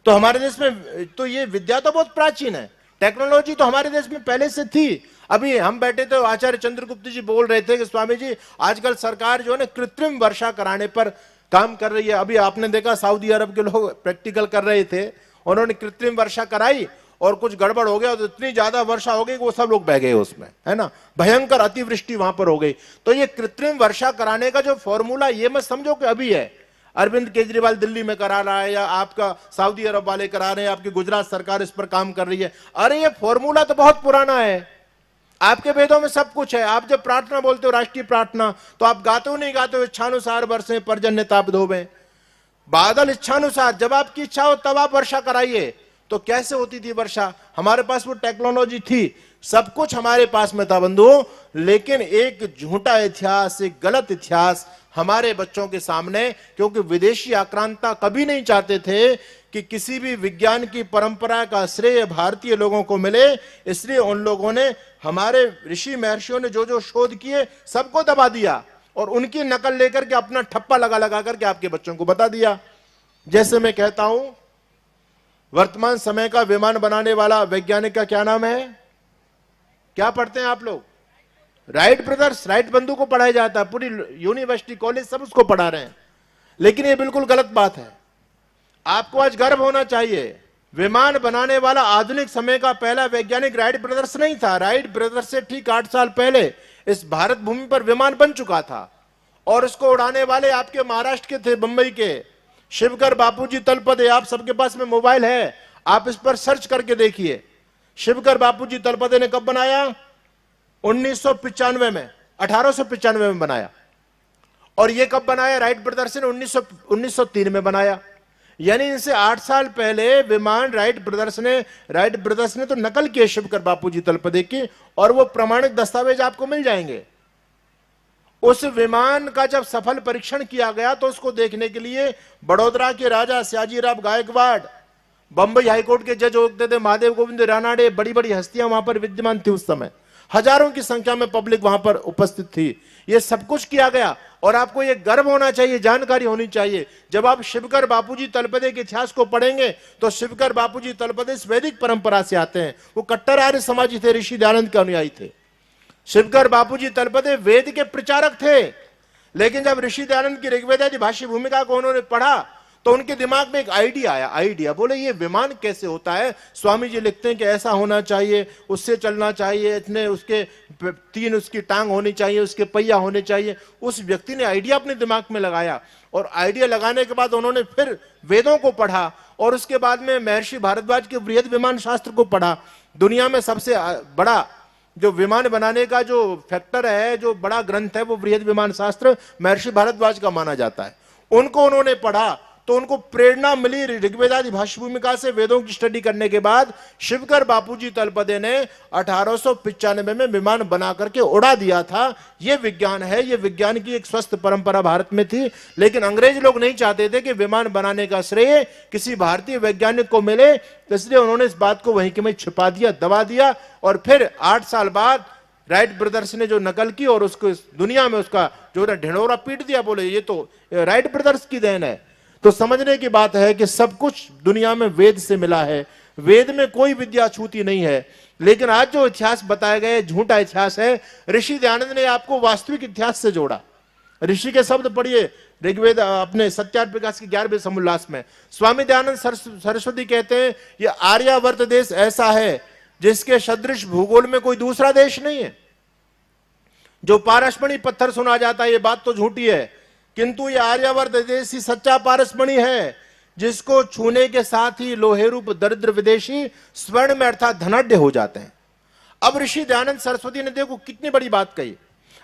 तो हमारे देश में तो ये विद्या तो बहुत प्राचीन है, टेक्नोलॉजी तो हमारे देश में पहले से थी। अभी हम बैठे थे, आचार्य चंद्रगुप्त जी बोल रहे थे कि स्वामी जी आजकल सरकार जो है ना कृत्रिम वर्षा कराने पर काम कर रही है। अभी आपने देखा सऊदी अरब के लोग प्रैक्टिकल कर रहे थे, उन्होंने कृत्रिम वर्षा कराई और कुछ गड़बड़ हो गया तो इतनी ज्यादा वर्षा हो गई कि वो सब लोग बह गए उसमें, है ना। भयंकर अतिवृष्टि वहां पर हो गई। तो ये कृत्रिम वर्षा कराने का जो फॉर्मूला, ये मत समझो कि अभी है। अरविंद केजरीवाल दिल्ली में करा रहा है, या आपका सऊदी अरब वाले करा रहे हैं, आपकी गुजरात सरकार इस पर काम कर रही है। अरे ये फॉर्मूला तो बहुत पुराना है, आपके वेदों में सब कुछ है। आप जब प्रार्थना बोलते हो, राष्ट्रीय प्रार्थना, तो आप गाते हो नहीं गाते हो, इच्छानुसार बरसे पर्जन्य ताप धोबे, बादल इच्छानुसार, जब आपकी इच्छा हो तब आप वर्षा कराइए। तो कैसे होती थी वर्षा? हमारे पास वो टेक्नोलॉजी थी, सब कुछ हमारे पास में था बंधुओं, लेकिन एक झूठा इतिहास, एक गलत इतिहास हमारे बच्चों के सामने, क्योंकि विदेशी आक्रांता कभी नहीं चाहते थे कि किसी भी विज्ञान की परंपरा का श्रेय भारतीय लोगों को मिले। इसलिए उन लोगों ने, हमारे ऋषि महर्षियों ने जो जो शोध किए सबको दबा दिया और उनकी नकल लेकर के अपना ठप्पा लगा लगा करके आपके बच्चों को बता दिया। जैसे मैं कहता हूं, वर्तमान समय का विमान बनाने वाला वैज्ञानिक का क्या नाम है? क्या पढ़ते हैं आप लोग? राइट ब्रदर्स, राइट बंधु को पढ़ाया जाता है, पूरी यूनिवर्सिटी कॉलेज सब उसको पढ़ा रहे हैं। लेकिन ये बिल्कुल गलत बात है। आपको आज गर्व होना चाहिए, विमान बनाने वाला आधुनिक समय का पहला वैज्ञानिक राइट ब्रदर्स नहीं था। राइट ब्रदर्स से ठीक 8 साल पहले इस भारत भूमि पर विमान बन चुका था और उसको उड़ाने वाले आपके महाराष्ट्र के थे, बंबई के शिवकर बापूजी तलपदे। आप सबके पास में मोबाइल है, आप इस पर सर्च करके देखिए। शिवकर बापूजी तलपदे ने कब बनाया? 1995 में, 1895 में बनाया। और ये कब बनाया? राइट ब्रदर्स ने 1903 में बनाया। यानी इनसे 8 साल पहले विमान राइट ब्रदर्स ने तो नकल किए शिवकर बापूजी तलपदे की, और वो प्रमाणित दस्तावेज आपको मिल जाएंगे। उस विमान का जब सफल परीक्षण किया गया तो उसको देखने के लिए बड़ौदा के राजा सयाजीराव गायकवाड़, बंबई हाईकोर्ट के जज होते थे महादेव गोविंद रानाडे, बड़ी बड़ी हस्तियां वहां पर विद्यमान थी। उस समय हजारों की संख्या में पब्लिक वहां पर उपस्थित थी। यह सब कुछ किया गया और आपको यह गर्व होना चाहिए, जानकारी होनी चाहिए। जब आप शिवकर बापूजी तलपदे के इतिहास को पढ़ेंगे तो शिवकर बापूजी तलपदे इस वैदिक परंपरा से आते हैं। वो कट्टर आर्य समाजी थे, ऋषि दयानंद के अनुयायी थे। शिवकर बापूजी तलपदे वेद के प्रचारक थे, लेकिन जब ऋषि दयानंद की ऋग्वेदादि भाष्य भूमिका को उन्होंने पढ़ा तो उनके दिमाग में एक आइडिया बोले ये विमान कैसे होता है। स्वामी जी लिखते हैं कि ऐसा होना चाहिए, उससे चलना चाहिए, इतने उसके 3 उसकी टांग होनी चाहिए, उसके पहिया होने चाहिए। उस व्यक्ति ने आइडिया अपने दिमाग में लगाया और आइडिया लगाने के बाद उन्होंने फिर वेदों को पढ़ा और उसके बाद में महर्षि भारद्वाज के बृहद विमान शास्त्र को पढ़ा। दुनिया में सबसे बड़ा जो विमान बनाने का जो फैक्टर है, जो बड़ा ग्रंथ है, वो बृहद विमान शास्त्र महर्षि भारद्वाज का माना जाता है। उनको उन्होंने पढ़ा तो उनको प्रेरणा मिली ऋग्वेदादि भाष्य भूमिका से। वेदों की स्टडी करने के बाद शिवकर बापूजी तलपदे ने 1895 में विमान बना करके उड़ा दिया था। यह विज्ञान है, यह विज्ञान की एक स्वस्थ परंपरा भारत में थी, लेकिन अंग्रेज लोग नहीं चाहते थे कि विमान बनाने का श्रेय किसी भारतीय वैज्ञानिक को मिले, इसलिए उन्होंने इस बात को वहीं के में छिपा दिया, दबा दिया। और फिर 8 साल बाद राइट ब्रदर्स ने जो नकल की और उसको दुनिया में उसका जो ढिंढोरा पीट दिया, बोले ये तो राइट ब्रदर्स की देन है। तो समझने की बात है कि सब कुछ दुनिया में वेद से मिला है, वेद में कोई विद्या छूती नहीं है। लेकिन आज जो इतिहास बताया गया झूठा इतिहास है। ऋषि दयानंद ने आपको वास्तविक इतिहास से जोड़ा। ऋषि के शब्द पढ़िए ऋग्वेद अपने सत्यार्थ प्रकाश के 11वें समुल्लास में। स्वामी दयानंद सरस्वती कहते हैं ये आर्यावर्त देश ऐसा है जिसके सदृश भूगोल में कोई दूसरा देश नहीं है। जो पारसमणि पत्थर सुना जाता है ये बात तो झूठी है, किंतु ये आर्यावर्त देश ही सच्चा पारसमणि है, जिसको छूने के साथ ही लोहे रूप दरिद्र विदेशी स्वर्ण में अर्थात धनाढ्य हो जाते हैं। अब ऋषि दयानंद सरस्वती ने देखो कितनी बड़ी बात कही।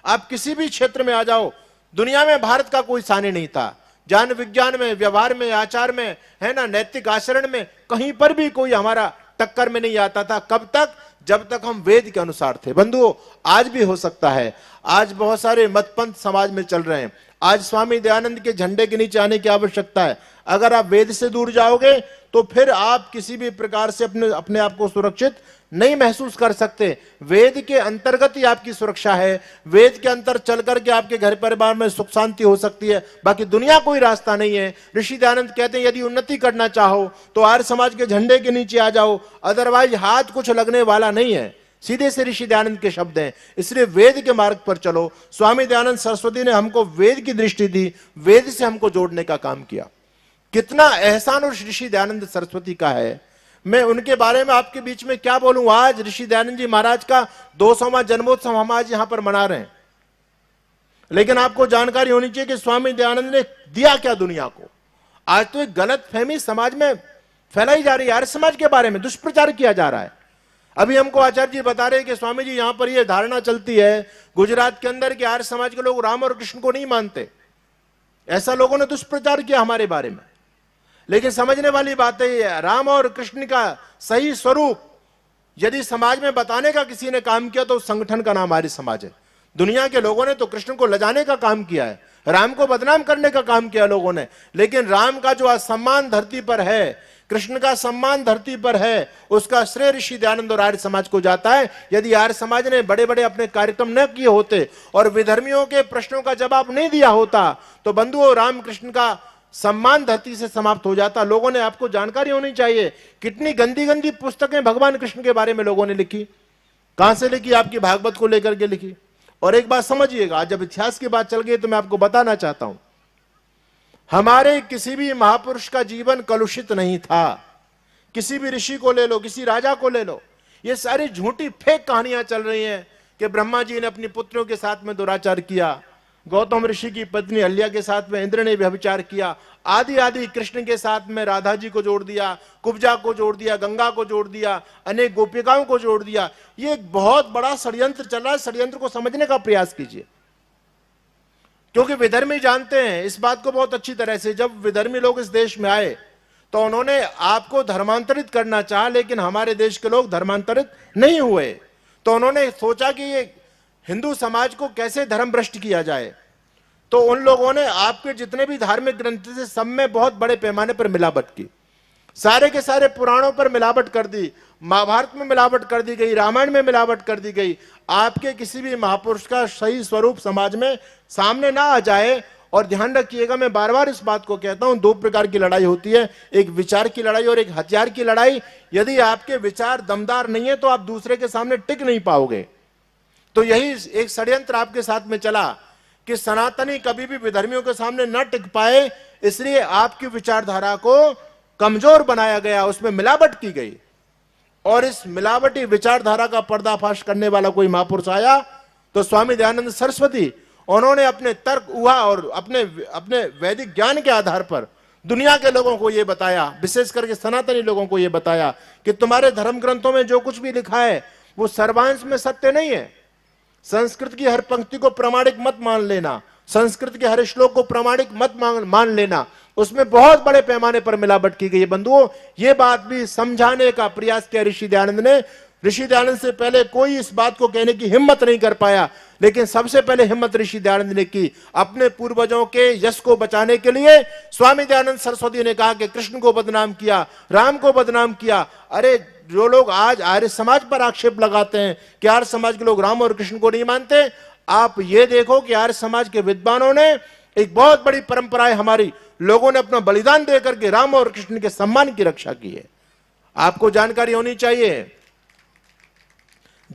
आप किसी भी क्षेत्र में आ जाओ, दुनिया में भारत का कोई सानी नहीं था। ज्ञान विज्ञान में, व्यवहार में, आचार में, है ना, नैतिक आचरण में, कहीं पर भी कोई हमारा टक्कर में नहीं आता था। कब तक? जब तक हम वेद के अनुसार थे। बंधुओं, आज भी हो सकता है। आज बहुत सारे मतपंथ समाज में चल रहे हैं। आज स्वामी दयानंद के झंडे के नीचे आने की आवश्यकता है। अगर आप वेद से दूर जाओगे तो फिर आप किसी भी प्रकार से अपने आप को सुरक्षित नहीं महसूस कर सकते। वेद के अंतर्गत ही आपकी सुरक्षा है। वेद के अंतर चल करके आपके घर परिवार में सुख शांति हो सकती है, बाकी दुनिया कोई रास्ता नहीं है। ऋषि दयानंद कहते हैं यदि उन्नति करना चाहो तो आर्य समाज के झंडे के नीचे आ जाओ, अदरवाइज हाथ कुछ लगने वाला नहीं है। सीधे से ऋषि दयानंद के शब्द हैं। इसलिए वेद के मार्ग पर चलो। स्वामी दयानंद सरस्वती ने हमको वेद की दृष्टि दी, वेद से हमको जोड़ने का काम किया। कितना एहसान उस ऋषि दयानंद सरस्वती का है। मैं उनके बारे में आपके बीच में क्या बोलूं। आज ऋषि दयानंद जी महाराज का 200वां जन्मोत्सव हम आज यहां पर मना रहे हैं, लेकिन आपको जानकारी होनी चाहिए कि स्वामी दयानंद ने दिया क्या दुनिया को। आज तो एक गलत फहमी समाज में फैलाई जा रही है, आर्य समाज के बारे में दुष्प्रचार किया जा रहा है। अभी हमको आचार्य जी बता रहे हैं कि स्वामी जी यहां पर यह धारणा चलती है गुजरात के अंदर कि आर्य समाज के लोग राम और कृष्ण को नहीं मानते। ऐसा लोगों ने दुष्प्रचार किया हमारे बारे में। लेकिन समझने वाली बात है, राम और कृष्ण का सही स्वरूप यदि समाज में बताने का किसी ने काम किया तो उस संगठन का नाम आर्य समाज है। दुनिया के लोगों ने तो कृष्ण को लजाने का काम किया है, राम को बदनाम करने का काम किया लोगों ने। लेकिन राम का जो सम्मान धरती पर है, कृष्ण का सम्मान धरती पर है, उसका श्रेय ऋषि दयानंद और आर्य समाज को जाता है। यदि आर्य समाज ने बड़े बड़े अपने कार्यक्रम न किए होते और विधर्मियों के प्रश्नों का जवाब नहीं दिया होता तो बंधुओं राम कृष्ण का सम्मान धरती से समाप्त हो जाता। लोगों ने, आपको जानकारी होनी चाहिए, कितनी गंदी गंदी पुस्तकें भगवान कृष्ण के बारे में लोगों ने लिखी। कहां से लिखी? आपकी भागवत को लेकर के लिखी। और एक बात समझिएगा, जब इतिहास की बात चल गई तो मैं आपको बताना चाहता हूं, हमारे किसी भी महापुरुष का जीवन कलुषित नहीं था। किसी भी ऋषि को ले लो, किसी राजा को ले लो, ये सारी झूठी फेक कहानियां चल रही हैं कि ब्रह्मा जी ने अपनी पुत्रियों के साथ में दुराचार किया, गौतम ऋषि की पत्नी अहल्या के साथ में इंद्र ने व्यभिचार किया, आदि आदि कृष्ण के साथ में राधा जी को जोड़ दिया, कुब्जा को जोड़ दिया, गंगा को जोड़ दिया, अनेक गोपिकाओं को जोड़ दिया। ये एक बहुत बड़ा षड्यंत्र चल रहा है। षड्यंत्र को समझने का प्रयास कीजिए, क्योंकि विधर्मी जानते हैं इस बात को बहुत अच्छी तरह से। जब विधर्मी लोग इस देश में आए तो उन्होंने आपको धर्मांतरित करना चाहा, लेकिन हमारे देश के लोग धर्मांतरित नहीं हुए। तो उन्होंने सोचा कि ये हिंदू समाज को कैसे धर्म भ्रष्ट किया जाए। तो उन लोगों ने आपके जितने भी धार्मिक ग्रंथ थे सब में बहुत बड़े पैमाने पर मिलावट की, सारे के सारे पुराणों पर मिलावट कर दी, महाभारत में मिलावट कर दी गई, रामायण में मिलावट कर दी गई। आपके किसी भी महापुरुष का सही स्वरूप समाज में सामने ना आ जाए। और ध्यान रखिएगा, मैं बार बार इस बात को कहता हूं, दो प्रकार की लड़ाई होती है, एक विचार की लड़ाई और एक हथियार की लड़ाई। यदि आपके विचार दमदार नहीं है तो आप दूसरे के सामने टिक नहीं पाओगे। तो यही एक षड्यंत्र आपके साथ में चला कि सनातनी कभी भी विधर्मियों के सामने न टिक पाए, इसलिए आपकी विचारधारा को कमजोर बनाया गया, उसमें मिलावट की गई। और इस मिलावटी विचारधारा का पर्दाफाश करने वाला कोई महापुरुष आया तो स्वामी दयानंद सरस्वती, उन्होंने अपने तर्क हुआ और अपने वैदिक ज्ञान के आधार पर दुनिया के लोगों को यह बताया, विशेष करके सनातनी लोगों को यह बताया कि तुम्हारे धर्म ग्रंथों में जो कुछ भी लिखा है वो सर्वांश में सत्य नहीं है। संस्कृत की हर पंक्ति को प्रामाणिक मत मान लेना, संस्कृत के हर श्लोक को प्रामाणिक मत मान लेना, उसमें बहुत बड़े पैमाने पर मिलावट की गई है। बंधुओं, ये बात भी समझाने का प्रयास किया ऋषि दयानंद ने। ऋषि दयानंद से पहले कोई इस बात को कहने की हिम्मत नहीं कर पाया, लेकिन सबसे पहले हिम्मत ऋषि दयानंद ने की। अपने पूर्वजों के यश को बचाने के लिए स्वामी दयानंद सरस्वती ने कहा कि कृष्ण को बदनाम किया, राम को बदनाम किया। अरे, जो लोग आज आर्य समाज पर आक्षेप लगाते हैं कि आर्य समाज के लोग राम और कृष्ण को नहीं मानते, आप ये देखो कि आर्य समाज के विद्वानों ने एक बहुत बड़ी परंपरा है हमारी, लोगों ने अपना बलिदान देकर के राम और कृष्ण के सम्मान की रक्षा की है। आपको जानकारी होनी चाहिए।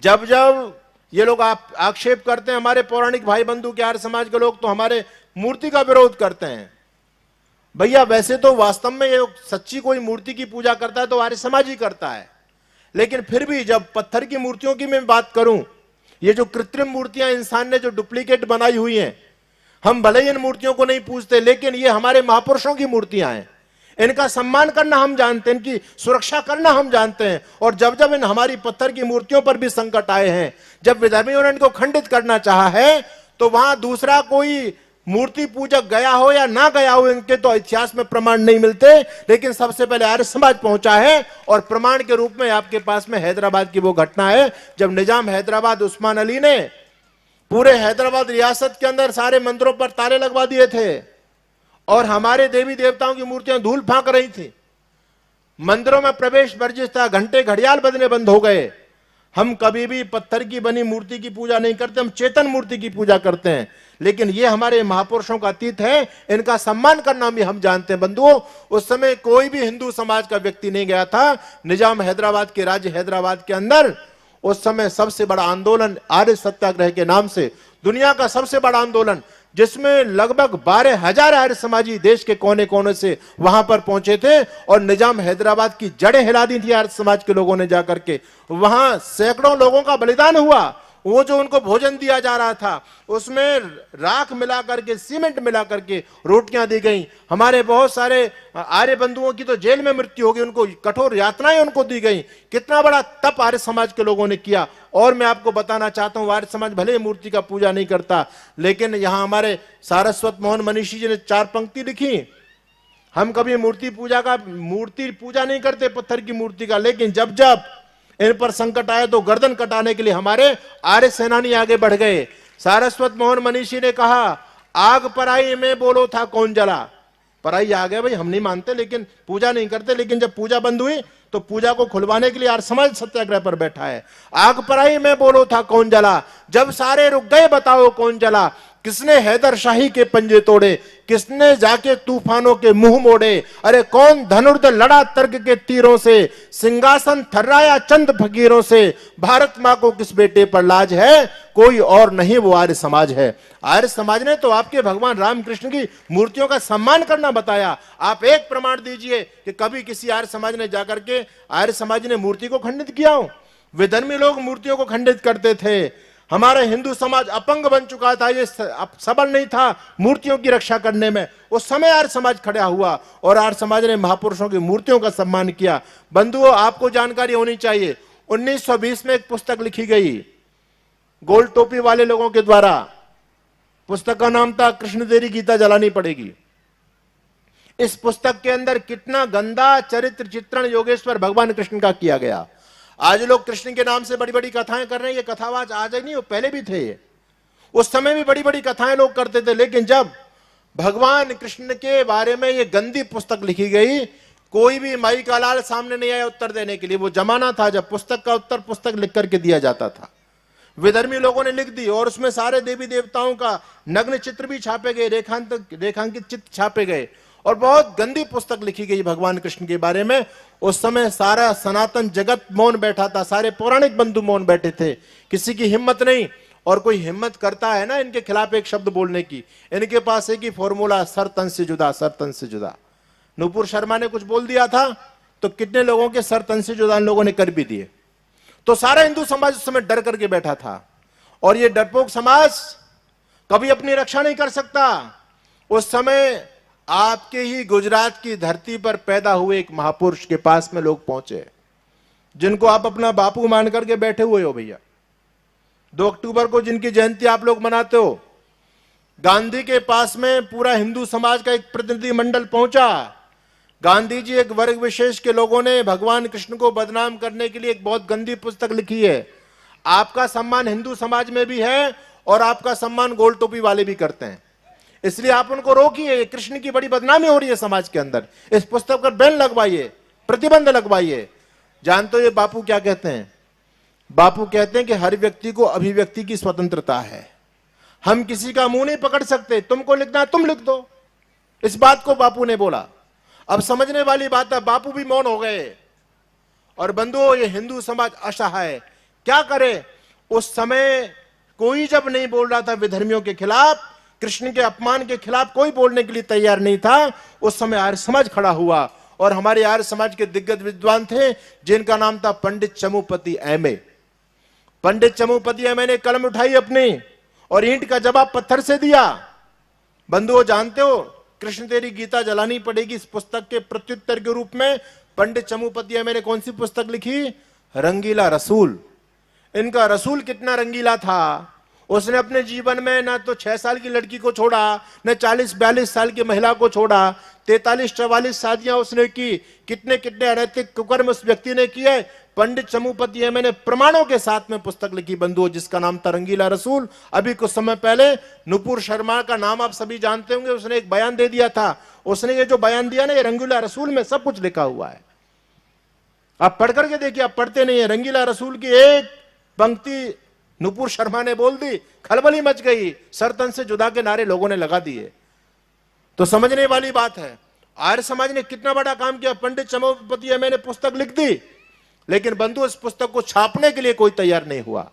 जब जब ये लोग आक्षेप करते हैं हमारे पौराणिक भाई बंधु के आर्य समाज के लोग, तो हमारे मूर्ति का विरोध करते हैं। भैया, वैसे तो वास्तव में ये सच्ची कोई मूर्ति की पूजा करता है तो आर्य समाज ही करता है, लेकिन फिर भी जब पत्थर की मूर्तियों की मैं बात करूं, ये जो कृत्रिम मूर्तियां इंसान ने जो डुप्लीकेट बनाई हुई हैं, हम भले ही इन मूर्तियों को नहीं पूजते, लेकिन ये हमारे महापुरुषों की मूर्तियां हैं। इनका सम्मान करना हम जानते हैं, इनकी सुरक्षा करना हम जानते हैं। और जब जब इन हमारी पत्थर की मूर्तियों पर भी संकट आए हैं, जब विधर्मियों ने इनको खंडित करना चाहा है, तो वहां दूसरा कोई मूर्ति पूजक गया हो या ना गया हो, इनके तो इतिहास में प्रमाण नहीं मिलते, लेकिन सबसे पहले आर्य समाज पहुंचा है। और प्रमाण के रूप में आपके पास में हैदराबाद की वो घटना है, जब निजाम हैदराबाद उस्मान अली ने पूरे हैदराबाद रियासत के अंदर सारे मंदिरों पर ताले लगवा दिए थे और हमारे देवी देवताओं की मूर्तियां धूल फांक रही थी। मंदिरों में प्रवेश वर्जित था, घंटे घड़ियाल बजने बंद हो गए। हम कभी भी पत्थर की बनी मूर्ति की पूजा नहीं करते, हम चेतन मूर्ति की पूजा करते हैं। लेकिन ये हमारे महापुरुषों का अतीत है, इनका सम्मान करना भी हम जानते हैं। बंधुओं, उस समय कोई भी हिंदू समाज का व्यक्ति नहीं गया था निजाम हैदराबाद के राज्य हैदराबाद के अंदर। उस समय सबसे बड़ा आंदोलन आर्य सत्याग्रह के नाम से, दुनिया का सबसे बड़ा आंदोलन, जिसमें लगभग 12,000 आर्य समाजी देश के कोने कोने से वहां पर पहुंचे थे और निजाम हैदराबाद की जड़ें हिला दी थी आर्य समाज के लोगों ने जाकर के। वहां सैकड़ों लोगों का बलिदान हुआ। वो जो उनको भोजन दिया जा रहा था उसमें राख मिला करके, सीमेंट मिला करके रोटियां दी गई। हमारे बहुत सारे आर्य बंधुओं की तो जेल में मृत्यु हो गई, उनको कठोर यातनाएं उनको दी गई। कितना बड़ा तप आर्य समाज के लोगों ने किया। और मैं आपको बताना चाहता हूं, आर्य समाज भले मूर्ति का पूजा नहीं करता, लेकिन यहां हमारे सारस्वत मोहन मनीषी जी ने 4 पंक्ति लिखी। हम कभी मूर्ति पूजा नहीं करते पत्थर की मूर्ति का, लेकिन जब जब इन पर संकट आए तो गर्दन कटाने के लिए हमारे आर्य सेनानी आगे बढ़ गए। सारस्वत मोहन मनीषी ने कहा, आग पराई में बोलो था कौन जला। पराई आ गया भाई, हम नहीं मानते लेकिन पूजा नहीं करते, लेकिन जब पूजा बंद हुई तो पूजा को खुलवाने के लिए आर्य समाज सत्याग्रह पर बैठा है। आग पराई में बोलो था कौन जला, जब सारे रुक गए बताओ कौन जला। किसने हैदर शाही के पंजे तोड़े, किसने जाके तूफानों के मुंह मोड़े। अरे कौन धनुर्ध लड़ा तर्क के तीरों से, सिंहासन थर्राया चंद फकीरों से। भारत मां को किस बेटे पर लाज है, कोई और नहीं वो आर्य समाज है। आर्य समाज ने तो आपके भगवान रामकृष्ण की मूर्तियों का सम्मान करना बताया। आप एक प्रमाण दीजिए कि कभी किसी आर्य समाज ने जाकर के आर्य समाज ने मूर्ति को खंडित किया हो। विधर्मी लोग मूर्तियों को खंडित करते थे। हमारा हिंदू समाज अपंग बन चुका था, ये सबल नहीं था मूर्तियों की रक्षा करने में। उस समय आर्य समाज खड़ा हुआ और आर्य समाज ने महापुरुषों की मूर्तियों का सम्मान किया। बंधुओं, आपको जानकारी होनी चाहिए, 1920 में एक पुस्तक लिखी गई गोल टोपी वाले लोगों के द्वारा। पुस्तक का नाम था कृष्ण तेरी गीता जलानी पड़ेगी। इस पुस्तक के अंदर कितना गंदा चरित्र चित्रण योगेश्वर भगवान कृष्ण का किया गया। आज लोग कृष्ण के नाम से बड़ी बड़ी कथाएं कर रहे हैं। ये कथावाच आज ही नहीं, वो पहले भी थे। उस समय भी बड़ी बड़ी कथाएं लोग करते थे, लेकिन जब भगवान कृष्ण के बारे में ये गंदी पुस्तक लिखी गई, कोई भी माई का लाल सामने नहीं आया उत्तर देने के लिए। वो जमाना था जब पुस्तक का उत्तर पुस्तक लिख करके दिया जाता था। विधर्मी लोगों ने लिख दी और उसमें सारे देवी देवताओं का नग्न चित्र भी छापे गए, रेखांकित चित्र छापे गए और बहुत गंदी पुस्तक लिखी गई भगवान कृष्ण के बारे में। उस समय सारा सनातन जगत मौन बैठा था, सारे पौराणिक बंधु मौन बैठे थे, किसी की हिम्मत नहीं। और कोई हिम्मत करता है ना इनके खिलाफ एक शब्द बोलने की, इनके पास एक ही फॉर्मूला, सर तन से जुदा, सर तन से जुदा। नुपुर शर्मा ने कुछ बोल दिया था तो कितने लोगों के सर तन से जुदा इन लोगों ने कर भी दिए। तो सारा हिंदू समाज उस समय डर करके बैठा था और ये डरपोक समाज कभी अपनी रक्षा नहीं कर सकता। उस समय आपके ही गुजरात की धरती पर पैदा हुए एक महापुरुष के पास में लोग पहुंचे, जिनको आप अपना बापू मान करके बैठे हुए हो भैया। 2 अक्टूबर को जिनकी जयंती आप लोग मनाते हो, गांधी के पास में पूरा हिंदू समाज का एक प्रतिनिधि मंडल पहुंचा। गांधी जी एक वर्ग विशेष के लोगों ने भगवान कृष्ण को बदनाम करने के लिए एक बहुत गंदी पुस्तक लिखी है। आपका सम्मान हिंदू समाज में भी है और आपका सम्मान गोल टोपी वाले भी करते हैं, इसलिए आप उनको रोकिए। कृष्ण की बड़ी बदनामी हो रही है समाज के अंदर, इस पुस्तक पर बैन लगवाइए, प्रतिबंध लगवाइए। जानते हो ये बापू क्या कहते हैं? बापू कहते हैं कि हर व्यक्ति को अभिव्यक्ति की स्वतंत्रता है, हम किसी का मुंह नहीं पकड़ सकते, तुमको लिखना है तुम लिख दो। इस बात को बापू ने बोला। अब समझने वाली बात है, बापू भी मौन हो गए। और बंधुओं, ये हिंदू समाज असहाय क्या करे? उस समय कोई जब नहीं बोल रहा था विधर्मियों के खिलाफ, कृष्ण के अपमान के खिलाफ कोई बोलने के लिए तैयार नहीं था, उस समय आर्य समाज खड़ा हुआ। और हमारे आर्य समाज के दिग्गज विद्वान थे जिनका नाम था पंडित चमुपति एमए। पंडित चमुपति एमए ने कलम उठाई अपनी और ईंट का जवाब पत्थर से दिया। बंधुओं, जानते हो कृष्ण तेरी गीता जलानी पड़ेगी इस पुस्तक के प्रत्युत्तर के रूप में पंडित चमुपति एमए ने कौन सी पुस्तक लिखी? रंगीला रसूल। इनका रसूल कितना रंगीला था, उसने अपने जीवन में ना तो 6 साल की लड़की को छोड़ा, न 40-42 साल की महिला को छोड़ा, 43-44 शादियां उसने की। कितने कितने अनैतिक कुकर्म उस व्यक्ति ने किए। पंडित चमुपति एमए ने प्रमाणों के साथ में पुस्तक लिखी बंधुओं, जिसका नाम था रंगीला रसूल। अभी कुछ समय पहले नुपुर शर्मा का नाम आप सभी जानते होंगे, उसने एक बयान दे दिया था। उसने ये जो बयान दिया ना, ये रंगीला रसूल में सब कुछ लिखा हुआ है। आप पढ़ करके देखिए, आप पढ़ते नहीं है। रंगीला रसूल की एक पंक्ति नुपुर शर्मा ने बोल दी, खलबली मच गई, सरतन से जुदा के नारे लोगों ने लगा दिए। तो समझने वाली बात है, आर्य समाज ने कितना बड़ा काम किया। पंडित चमुपति एमए ने पुस्तक लिख दी, लेकिन बंधु इस पुस्तक को छापने के लिए कोई तैयार नहीं हुआ।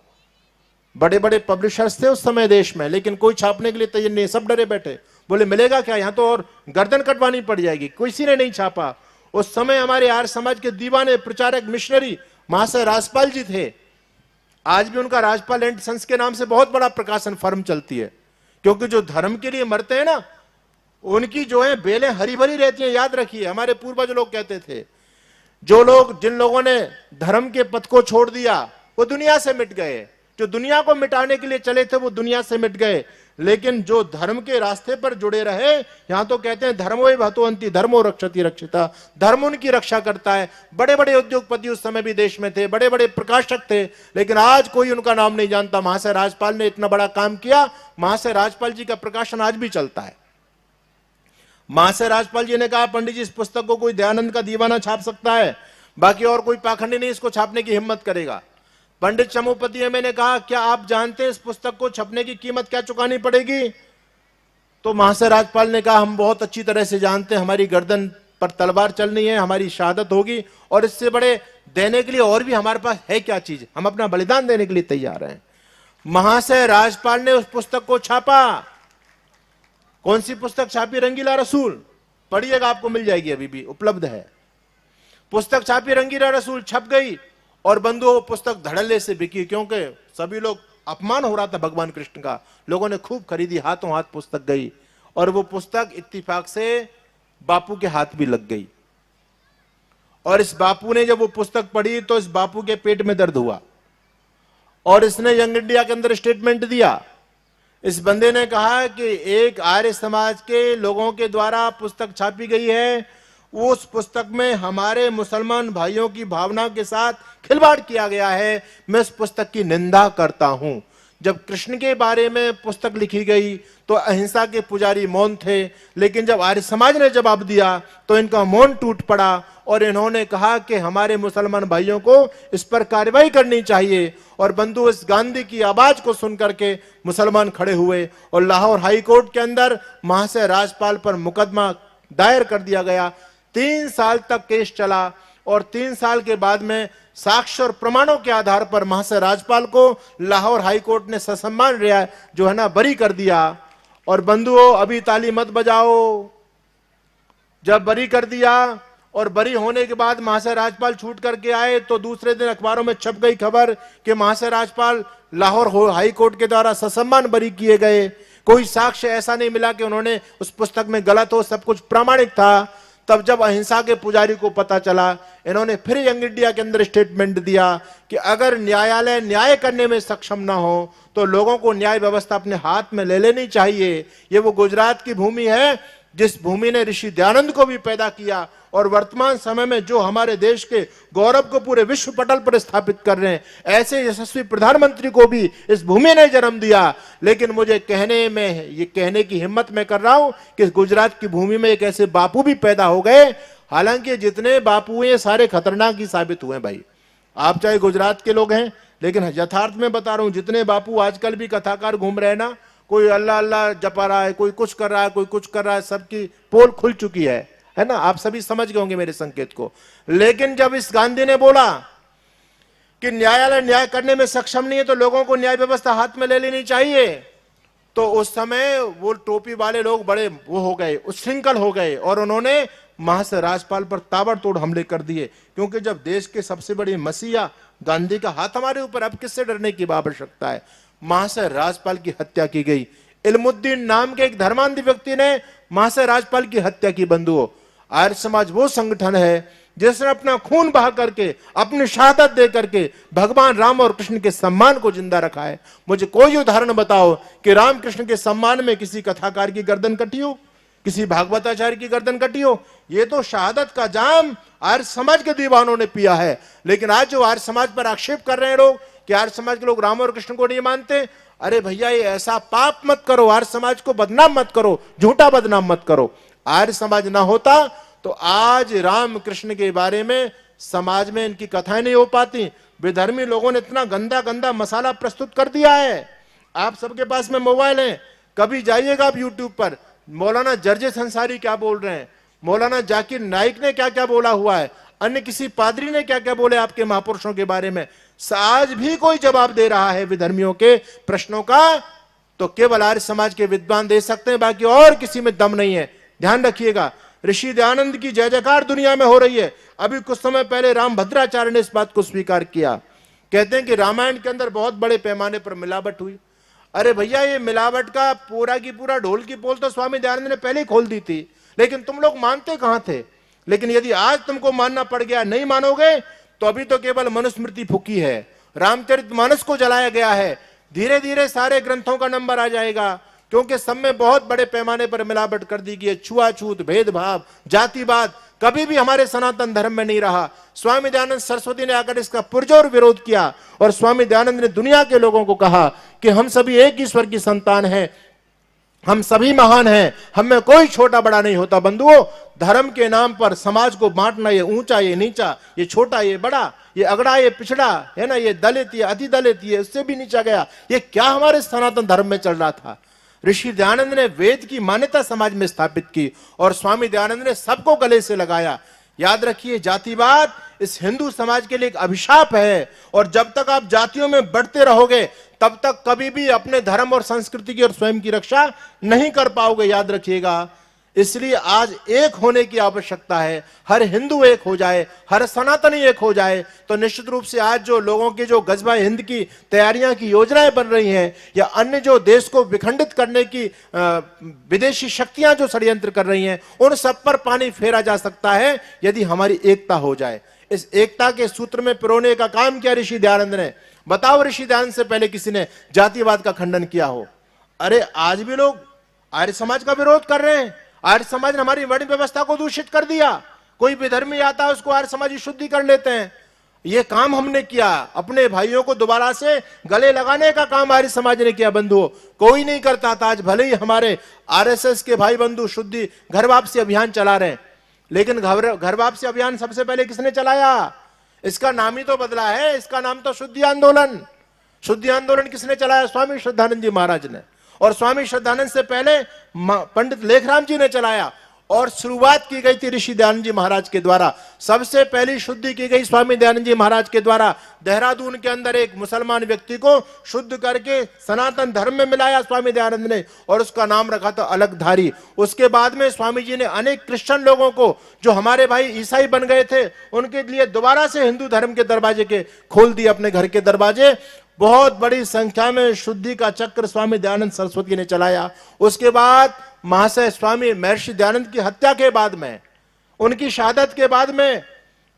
बड़े बड़े पब्लिशर्स थे उस समय देश में, लेकिन कोई छापने के लिए तैयार नहीं, सब डरे बैठे, बोले मिलेगा क्या, यहां तो और गर्दन कटवानी पड़ जाएगी। किसी ने नहीं छापा। उस समय हमारे आर्य समाज के दीवाने प्रचारक मिशनरी महाशय राजपाल जी थे। आज भी उनका राजपाल एंड सन्स के नाम से बहुत बड़ा प्रकाशन फर्म चलती है, क्योंकि जो धर्म के लिए मरते हैं ना, उनकी जो है बेलें हरी भरी रहती हैं। याद रखिए, हमारे पूर्वज लोग कहते थे, जिन लोगों ने धर्म के पथ को छोड़ दिया वो दुनिया से मिट गए। जो दुनिया को मिटाने के लिए चले थे वो दुनिया से मिट गए, लेकिन जो धर्म के रास्ते पर जुड़े रहे, यहां तो कहते हैं धर्मो भतोवंती धर्मो रक्षति रक्षिता, धर्म उनकी रक्षा करता है। बड़े बड़े उद्योगपति उस समय भी देश में थे, बड़े बड़े प्रकाशक थे, लेकिन आज कोई उनका नाम नहीं जानता। महाशय राजपाल ने इतना बड़ा काम किया। महाशय राजपाल जी का प्रकाशन आज भी चलता है। महाशय राजपाल जी ने कहा, पंडित जी इस पुस्तक को कोई दयानंद का दीवाना छाप सकता है, बाकी और कोई पाखंडी नहीं इसको छापने की हिम्मत करेगा। पंडित चमुपति एमए ने कहा, क्या आप जानते हैं इस पुस्तक को छपने की कीमत क्या चुकानी पड़ेगी? तो महाशय राजपाल ने कहा, हम बहुत अच्छी तरह से जानते हैं, हमारी गर्दन पर तलवार चलनी है, हमारी शहादत होगी, और इससे बड़े देने के लिए और भी हमारे पास है क्या चीज, हम अपना बलिदान देने के लिए तैयार हैं। महाशय राजपाल ने उस पुस्तक को छापा। कौन सी पुस्तक छापी? रंगीला रसूल। पढ़िएगा, आपको मिल जाएगी, अभी भी उपलब्ध है। पुस्तक छापी, रंगीला रसूल छप गई, और बंधुओं पुस्तक धड़ल्ले से बिकी, क्योंकि सभी लोग अपमान हो रहा था भगवान कृष्ण का। लोगों ने खूब खरीदी, हाथों हाथ पुस्तक गई, और वो पुस्तक इत्तेफाक से बापू के हाथ भी लग गई। और इस बापू ने जब वो पुस्तक पढ़ी तो इस बापू के पेट में दर्द हुआ, और इसने यंग इंडिया के अंदर स्टेटमेंट दिया। इस बंदे ने कहा कि एक आर्य समाज के लोगों के द्वारा पुस्तक छापी गई है, उस पुस्तक में हमारे मुसलमान भाइयों की भावना के साथ खिलवाड़ किया गया है, मैं उस पुस्तक की निंदा करता हूं। जब कृष्ण के बारे में पुस्तक लिखी गई तो अहिंसा के पुजारी मौन थे, लेकिन जब आर्य समाज ने जवाब दिया तो इनका मौन टूट पड़ा, और इन्होंने कहा कि हमारे मुसलमान भाइयों को इस पर कार्रवाई करनी चाहिए। और बंधु, इस गांधी की आवाज को सुनकर के मुसलमान खड़े हुए, और लाहौर हाई कोर्ट के अंदर महाशय राजपाल पर मुकदमा दायर कर दिया गया। 3 साल तक केस चला, और 3 साल के बाद में साक्ष्य और प्रमाणों के आधार पर महाशय राजपाल को लाहौर हाई कोर्ट ने ससम्मान रिहा जो है ना बरी कर दिया। और बंधुओं, अभी ताली मत बजाओ, जब बरी कर दिया और बरी होने के बाद महाशय राजपाल छूट करके आए तो दूसरे दिन अखबारों में छप गई खबर कि महाशय राजपाल लाहौर हाई कोर्ट के द्वारा ससम्मान बरी किए गए। कोई साक्ष्य ऐसा नहीं मिला कि उन्होंने उस पुस्तक में गलत हो, सब कुछ प्रामाणिक था। तब जब अहिंसा के पुजारी को पता चला, इन्होंने फिर यंग इंडिया के अंदर स्टेटमेंट दिया कि अगर न्यायालय न्याय करने में सक्षम ना हो तो लोगों को न्याय व्यवस्था अपने हाथ में ले लेनी चाहिए। ये वो गुजरात की भूमि है जिस भूमि ने ऋषि दयानंद को भी पैदा किया, और वर्तमान समय में जो हमारे देश के गौरव को पूरे विश्व पटल पर स्थापित कर रहे हैं, ऐसे यशस्वी प्रधानमंत्री को भी इस भूमि ने जन्म दिया। लेकिन मुझे ये कहने की हिम्मत मैं कर रहा हूं कि गुजरात की भूमि में एक ऐसे बापू भी पैदा हो गए। हालांकि जितने बापू हैं सारे खतरनाक ही साबित हुए भाई। आप चाहे गुजरात के लोग हैं, लेकिन यथार्थ में बता रहा हूं, जितने बापू आजकल भी कथाकार घूम रहे हैं ना, कोई अल्लाह अल्लाह जपा रहा है, कोई कुछ कर रहा है, कोई कुछ कर रहा है, सबकी पोल खुल चुकी है ना। आप सभी समझ गए होंगे मेरे संकेत को। लेकिन जब इस गांधी ने बोला कि न्यायालय न्याय करने में सक्षम नहीं है तो लोगों को न्याय व्यवस्था हाथ में ले लेनी चाहिए, तो उस समय वो टोपी वाले लोग बड़े वो हो गए, उच्छृंखल हो गए, और उन्होंने महाशय राजपाल पर ताबड़तोड़ हमले कर दिए। क्योंकि जब देश के सबसे बड़ी मसीहा गांधी का हाथ हमारे ऊपर, अब किससे डरने की आवश्यकता है। महाशय राजपाल की हत्या की गई। इल्मुद्दीन नाम के एक धर्मांध व्यक्ति ने महाशय राजपाल की हत्या की। बंधुओं, आर्य समाज वो संगठन है जिसने अपना खून बहा करके, अपनी शहादत दे करके भगवान राम और कृष्ण के सम्मान को जिंदा रखा है। मुझे कोई उदाहरण बताओ कि राम कृष्ण के सम्मान में किसी कथाकार की गर्दन कटी हो, किसी भागवताचार्य की गर्दन कटी हो। ये तो शहादत का जाम आर्य समाज के दीवानों ने पिया है। लेकिन आज जो आर्य समाज पर आक्षेप कर रहे हैं लोग कि आर्य समाज के लोग राम और कृष्ण को नहीं मानते, अरे भैया ये ऐसा पाप मत करो, आर्य समाज को बदनाम मत करो, झूठा बदनाम मत करो। आर्य समाज ना होता तो आज राम कृष्ण के बारे में समाज में इनकी कथाएं नहीं हो पाती। विधर्मी लोगों ने इतना गंदा गंदा मसाला प्रस्तुत कर दिया है। आप सबके पास में मोबाइल है, कभी जाइएगा आप यूट्यूब पर, मौलाना जर्जेस अंसारी क्या बोल रहे हैं, मौलाना जाकिर नाइक ने क्या क्या बोला हुआ है, अन्य किसी पादरी ने क्या क्या बोले आपके महापुरुषों के बारे में, आज भी कोई जवाब दे रहा है विधर्मियों के प्रश्नों का तो केवल आर्य समाज के विद्वान दे सकते हैं, बाकी और किसी में दम नहीं है। ध्यान रखिएगा, ऋषि दयानंद की जय जयकार दुनिया में हो रही है। अभी कुछ समय पहले रामभद्राचार्य ने इस बात को स्वीकार किया। कहते हैं कि रामायण के अंदर बहुत बड़े पैमाने पर मिलावट हुई। अरे भैया, ये मिलावट का पूरा की पूरा ढोल की पोल तो स्वामी दयानंद ने पहले ही खोल दी थी, लेकिन तुम लोग मानते कहां थे। लेकिन यदि आज तुमको मानना पड़ गया, नहीं मानोगे तो अभी तो केवल मनुस्मृति फूकी है, रामचरितमानस को जलाया गया है। धीरे धीरे सारे ग्रंथों का नंबर आ जाएगा, क्योंकि सब में बहुत बड़े पैमाने पर मिलावट कर दी गई है। छुआछूत, भेदभाव, जातिवाद कभी भी हमारे सनातन धर्म में नहीं रहा। स्वामी दयानंद सरस्वती ने आकर इसका पुरजोर विरोध किया, और स्वामी दयानंद ने दुनिया के लोगों को कहा कि हम सभी एक ईश्वर की संतान हैं, हम सभी महान हैं, हम में कोई छोटा बड़ा नहीं होता। बंधुओं, धर्म के नाम पर समाज को बांटना, ये ऊंचा ये नीचा, ये छोटा ये बड़ा, ये अगड़ा ये पिछड़ा है ना, ये दलित ये अति दलित, ये उससे भी नीचा गया, ये क्या हमारे सनातन धर्म में चल रहा था। ऋषि दयानंद ने वेद की मान्यता समाज में स्थापित की, और स्वामी दयानंद ने सबको गले से लगाया। याद रखिए, जातिवाद इस हिंदू समाज के लिए एक अभिशाप है, और जब तक आप जातियों में बढ़ते रहोगे तब तक कभी भी अपने धर्म और संस्कृति की और स्वयं की रक्षा नहीं कर पाओगे। याद रखिएगा, इसलिए आज एक होने की आवश्यकता है। हर हिंदू एक हो जाए, हर सनातनी एक हो जाए, तो निश्चित रूप से आज जो लोगों की जो गजबा हिंद की तैयारियां की योजनाएं बन रही हैं, या अन्य जो देश को विखंडित करने की विदेशी शक्तियां जो षड्यंत्र कर रही हैं, उन सब पर पानी फेरा जा सकता है यदि हमारी एकता हो जाए। इस एकता के सूत्र में पिरोने का काम किया ऋषि दयानंद ने। बताओ, ऋषि दयानंद से पहले किसी ने जातिवाद का खंडन किया हो? अरे आज भी लोग आर्य समाज का विरोध कर रहे हैं। आर्य समाज ने हमारी वर्ण व्यवस्था को दूषित कर दिया। कोई विधर्मी आता है उसको आर्य समाजी शुद्धि कर लेते हैं। यह काम हमने किया, अपने भाइयों को दोबारा से गले लगाने का काम आर्य समाज ने किया। बंधुओं, कोई नहीं करता था। आज भले ही हमारे आरएसएस के भाई बंधु शुद्धि घर वापसी अभियान चला रहे हैं, लेकिन घर वापसी अभियान सबसे पहले किसने चलाया? इसका नाम ही तो बदला है, इसका नाम तो शुद्धि आंदोलन। शुद्धि आंदोलन किसने चलाया? स्वामी श्रद्धानंद जी महाराज ने। और स्वामी श्रद्धानंद से पहले पंडित लेखराम जी ने चलाया, और शुरुआत की गई थी ऋषि दयानंद जी महाराज के द्वारा। सबसे पहली शुद्धि की गई स्वामी दयानंद जी महाराज के द्वारा। देहरादून के अंदर एक मुसलमान व्यक्ति को शुद्ध करके सनातन धर्म में मिलाया स्वामी दयानंद ने, और उसका नाम रखा था अलगधारी। उसके बाद में स्वामी जी ने अनेक क्रिश्चियन लोगों को, जो हमारे भाई ईसाई बन गए थे, उनके लिए दोबारा से हिंदू धर्म के दरवाजे के खोल दिए, अपने घर के दरवाजे। बहुत बड़ी संख्या में शुद्धि का चक्र स्वामी दयानंद सरस्वती ने चलाया। उसके बाद महाशय स्वामी महर्षि दयानंद की हत्या के बाद में, उनकी शहादत के बाद में,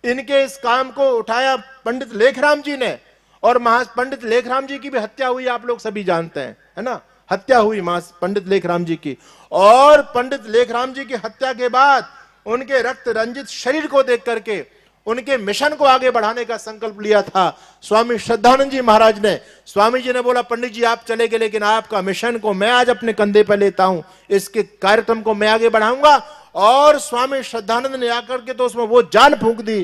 इनके इस काम को उठाया पंडित लेखराम जी ने। और पंडित लेखराम जी की भी हत्या हुई, आप लोग सभी जानते हैं, है ना? हत्या हुई पंडित लेखराम जी की। और पंडित लेखराम जी की हत्या के बाद उनके रक्त रंजित शरीर को देख करके उनके मिशन को आगे बढ़ाने का संकल्प लिया था स्वामी श्रद्धानंद जी महाराज ने। स्वामी जी ने बोला, पंडित जी आप चले गए, लेकिन आपका मिशन को मैं आज अपने कंधे पर लेता हूं, इसके कार्यक्रम को मैं आगे बढ़ाऊंगा। और स्वामी श्रद्धानंद ने आकर के तो उसमें वो जान फूंक दी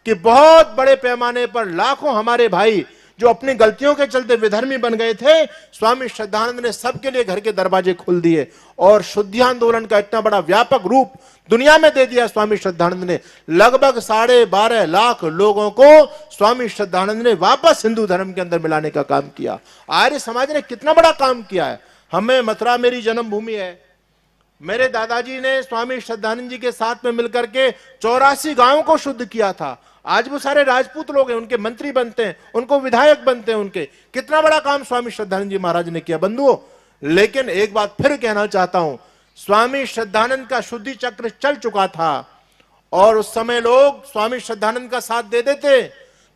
कि बहुत बड़े पैमाने पर लाखों हमारे भाई जो अपनी गलतियों के चलते विधर्मी बन गए थे, स्वामी श्रद्धानंद ने सबके लिए घर के दरवाजे खोल दिए, और शुद्धि आंदोलन का इतना बड़ा व्यापक रूप दुनिया में दे दिया स्वामी श्रद्धानंद ने। लगभग 12.5 लाख लोगों को स्वामी श्रद्धानंद ने वापस हिंदू धर्म के अंदर मिलाने का काम किया। आर्य समाज ने कितना बड़ा काम किया है। हमें मथुरा मेरी जन्मभूमि है। मेरे दादाजी ने स्वामी श्रद्धानंद जी के साथ में मिलकर के 84 गांवों को शुद्ध किया था। आज वो सारे राजपूत लोग हैं, उनके मंत्री बनते हैं, उनको विधायक बनते हैं। उनके कितना बड़ा काम स्वामी श्रद्धानंद जी महाराज ने किया बंधुओं। लेकिन एक बात फिर कहना चाहता हूं, स्वामी श्रद्धानंद का शुद्धि चक्र चल चुका था, और उस समय लोग स्वामी श्रद्धानंद का साथ दे देते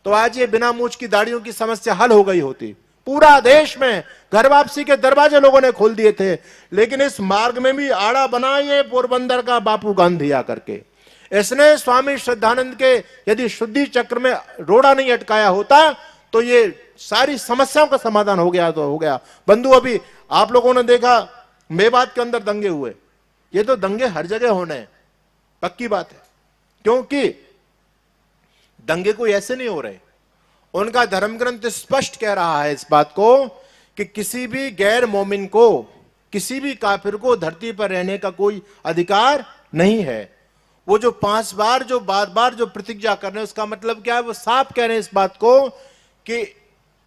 तो आज ये बिना मूंछ की दाढ़ियों की समस्या हल हो गई होती। पूरा देश में घर वापसी के दरवाजे लोगों ने खोल दिए थे। लेकिन इस मार्ग में भी आड़ा बना ये पोरबंदर का बापू गांधी आकर के, इसने स्वामी श्रद्धानंद के यदि शुद्धि चक्र में रोड़ा नहीं अटकाया होता तो ये सारी समस्याओं का समाधान हो गया तो हो गया। बंधु, अभी आप लोगों ने देखा मेवात के अंदर दंगे हुए। ये तो दंगे हर जगह होने हैं, पक्की बात है, क्योंकि दंगे कोई ऐसे नहीं हो रहे। उनका धर्म ग्रंथ स्पष्ट कह रहा है इस बात को कि किसी भी गैर मोमिन को, किसी भी काफिर को धरती पर रहने का कोई अधिकार नहीं है। वो जो 5 बार जो बार जो प्रतिज्ञा कर रहे हैं, उसका मतलब क्या है? वो साफ कह रहे हैं इस बात को कि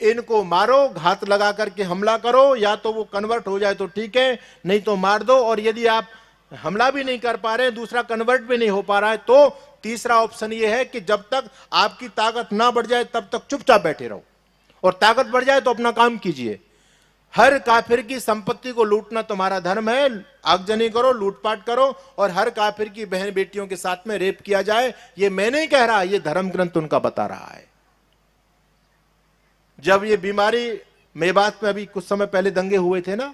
इनको मारो, घात लगा करके हमला करो, या तो वो कन्वर्ट हो जाए तो ठीक है, नहीं तो मार दो। और यदि आप हमला भी नहीं कर पा रहे हैं, दूसरा कन्वर्ट भी नहीं हो पा रहा है, तो तीसरा ऑप्शन ये है कि जब तक आपकी ताकत ना बढ़ जाए तब तक चुपचाप बैठे रहो, और ताकत बढ़ जाए तो अपना काम कीजिए। हर काफिर की संपत्ति को लूटना तुम्हारा धर्म है, आगजनी करो, लूटपाट करो, और हर काफिर की बहन बेटियों के साथ में रेप किया जाए। ये मैं नहीं कह रहा, ये धर्म ग्रंथ उनका बता रहा है। जब ये बीमारी मेवात में अभी कुछ समय पहले दंगे हुए थे ना,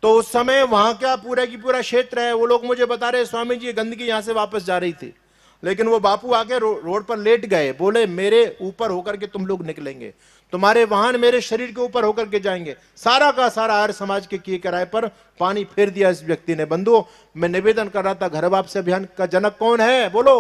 तो उस समय वहां क्या पूरा की पूरा क्षेत्र है, वो लोग मुझे बता रहे स्वामी जी गंदगी यहां से वापस जा रही थी, लेकिन वो बापू आके रोड पर लेट गए, बोले मेरे ऊपर होकर के तुम लोग निकलेंगे, तुम्हारे वाहन मेरे शरीर के ऊपर होकर के जाएंगे। सारा का सारा आर्य समाज के किए किराए पर पानी फेर दिया इस व्यक्ति ने। बंधुओं, मैं निवेदन कर रहा था, घर वापसी अभियान का जनक कौन है? बोलो,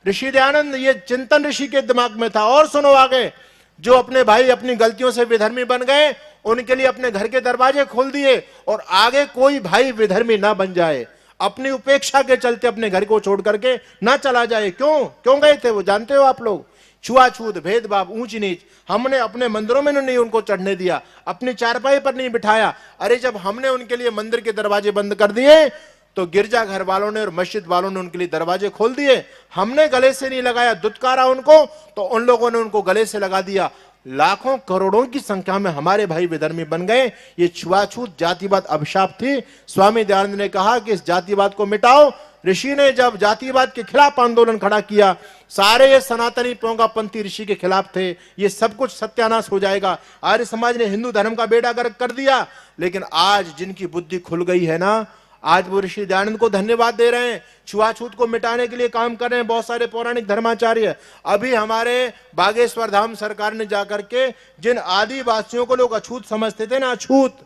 ऋषि दयानंद। ये चिंतन ऋषि के दिमाग में था। और सुनो आगे, जो अपने भाई अपनी गलतियों से विधर्मी बन गए, उनके लिए अपने घर के दरवाजे खोल दिए, और आगे कोई भाई विधर्मी ना बन जाए, अपनी उपेक्षा के चलते अपने घर को छोड़ करके ना चला जाए। क्यों गए थे वो जानते हो आप लोग? छुआछूत, भेदभाव, ऊंच नीच। हमने अपने मंदिरों में नहीं उनको चढ़ने दिया, अपनी चारपाई पर नहीं बिठाया। अरे जब हमने उनके लिए मंदिर के दरवाजे बंद कर दिए तो गिरजा घर वालों ने और मस्जिद वालों ने उनके लिए दरवाजे खोल दिए। हमने गले से नहीं लगाया, दुत्कारा उनको, तो उन लोगों ने उनको गले से लगा दिया। लाखों करोड़ों की संख्या में हमारे भाई विधर्मी बन गए। ये छुआछूत जातिवाद अभिशाप थी। स्वामी दयानंद ने कहा कि इस जातिवाद को मिटाओ। ऋषि ने जब जातिवाद के खिलाफ आंदोलन खड़ा किया, सारे ये सनातनी पोंगापंथी ऋषि के खिलाफ थे। ये सब कुछ सत्यानाश हो जाएगा। आर्य समाज ने हिंदू धर्म का बेड़ा गर्क कर दिया। लेकिन आज जिनकी बुद्धि खुल गई है ना, आज वो ऋषि दयानंद को धन्यवाद दे रहे हैं, छुआछूत को मिटाने के लिए काम कर रहे हैं। बहुत सारे पौराणिक धर्माचार्य, अभी हमारे बागेश्वर धाम सरकार ने जाकर के जिन आदिवासियों को लोग अछूत समझते थे ना, अछूत,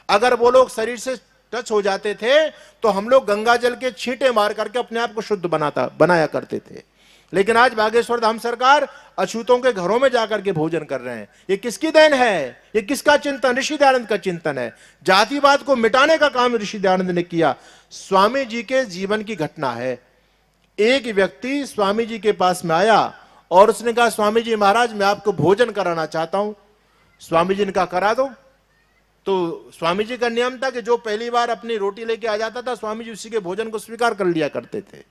अगर वो लोग शरीर से टच हो जाते थे तो हम लोग गंगा जल के छींटे मार करके अपने आप को शुद्ध बनाया करते थे। लेकिन आज बागेश्वर धाम सरकार अछूतों के घरों में जाकर के भोजन कर रहे हैं। ये किसकी देन है? ये किसका चिंतन? ऋषि दयानंद का चिंतन है। जातिवाद को मिटाने का काम ऋषि दयानंद ने किया। स्वामी जी के जीवन की घटना है। एक व्यक्ति स्वामी जी के पास में आया और उसने कहा, स्वामी जी महाराज, मैं आपको भोजन कराना चाहता हूं। स्वामी जी ने कहा, करा दो। तो स्वामी जी का नियम था कि जो पहली बार अपनी रोटी लेके आ जाता था, स्वामी जी उसी के भोजन को स्वीकार कर लिया करते थे।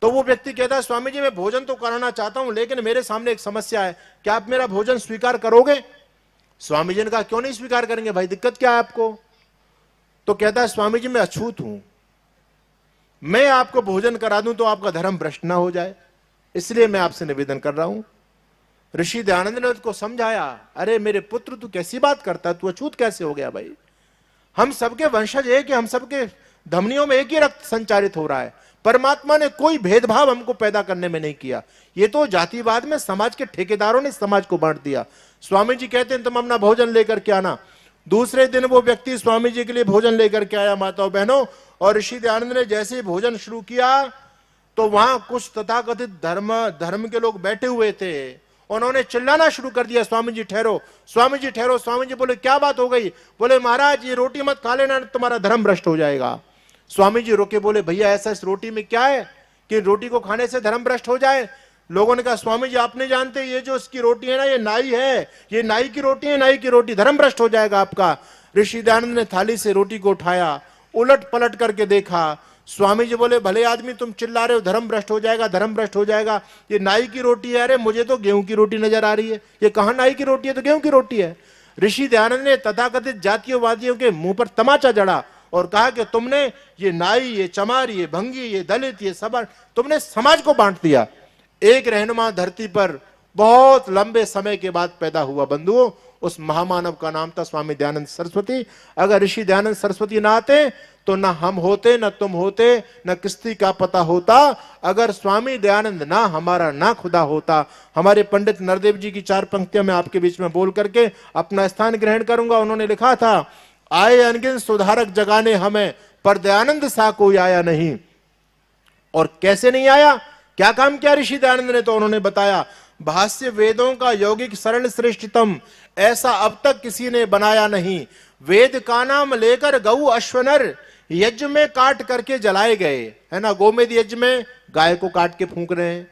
तो वो व्यक्ति कहता है, स्वामी जी मैं भोजन तो कराना चाहता हूं, लेकिन मेरे सामने एक समस्या है, क्या आप मेरा भोजन स्वीकार करोगे? स्वामी जी ने कहा, क्यों नहीं स्वीकार करेंगे भाई, दिक्कत क्या है आपको? तो कहता है, स्वामी जी मैं अछूत हूं, मैं आपको भोजन करा दूं तो आपका धर्म भ्रष्ट ना हो जाए, इसलिए मैं आपसे निवेदन कर रहा हूं। ऋषि दयानंद ने उसको समझाया, अरे मेरे पुत्र तू कैसी बात करता है, तू अछूत कैसे हो गया भाई? हम सबके वंशज एक ही, हम सबके धमनियों में एक ही रक्त संचारित हो रहा है। परमात्मा ने कोई भेदभाव हमको पैदा करने में नहीं किया। ये तो जातिवाद में समाज के ठेकेदारों ने समाज को बांट दिया। स्वामी जी कहते हैं तुम अपना भोजन लेकर के आना। दूसरे दिन वो व्यक्ति स्वामी जी के लिए भोजन लेकर के आया, माताओं बहनों, और ऋषि दयानंद ने जैसे ही भोजन शुरू किया तो वहां कुछ तथाकथित धर्म के लोग बैठे हुए थे। उन्होंने चिल्लाना शुरू कर दिया, स्वामी जी ठहरो, स्वामी जी ठहरो। स्वामी जी बोले, क्या बात हो गई? बोले, महाराज ये रोटी मत खा लेना, तुम्हारा धर्म भ्रष्ट हो जाएगा। स्वामी जी रुके, बोले, भैया ऐसा इस रोटी में क्या है कि रोटी को खाने से धर्म भ्रष्ट हो जाए? लोगों ने कहा, स्वामी जी आप नहीं जानते, ये जो इसकी रोटी है ना, ये नाई है, ये नाई की रोटी है, नाई की रोटी, धर्म भ्रष्ट हो जाएगा आपका। ऋषि दयानंद ने थाली से रोटी को उठाया, उलट पलट करके देखा। स्वामी जी बोले, भले आदमी तुम चिल्ला रहे हो धर्म भ्रष्ट हो जाएगा, धर्म भ्रष्ट हो जाएगा, ये नाई की रोटी है। अरे मुझे तो गेहूं की रोटी नजर आ रही है, ये कहां नाई की रोटी है, तो गेहूं की रोटी है। ऋषि दयानंद ने तथाकथित जातीयवादियों के मुंह पर तमाचा जड़ा और कहा कि तुमने ये नाई, ये चमार, ये भंगी, ये दलित, ये सबर, तुमने समाज को बांट दिया। एक रहनुमा धरती पर बहुत लंबे समय के बाद पैदा हुआ बंधुओं, उस महामानव का नाम था स्वामी दयानंद सरस्वती। अगर ऋषि दयानंद सरस्वती ना आते तो ना हम होते, ना तुम होते, ना किस्ती का पता होता। अगर स्वामी दयानंद ना हमारा ना खुदा होता। हमारे पंडित नरदेव जी की 4 पंक्तियां मैं आपके बीच में बोल करके अपना स्थान ग्रहण करूंगा। उन्होंने लिखा था, आए अनगिन सुधारक जगाने हमें, पर दयानंद सा कोई आया नहीं। और कैसे नहीं आया, क्या काम किया ऋषि दयानंद ने? तो उन्होंने बताया, भाष्य वेदों का यौगिक सरल श्रेष्ठतम, ऐसा अब तक किसी ने बनाया नहीं। वेद का नाम लेकर गऊ अश्वनर यज्ञ में काट करके जलाए गए, है ना। गोमेद यज्ञ में गाय को काट के फूंक रहे हैं,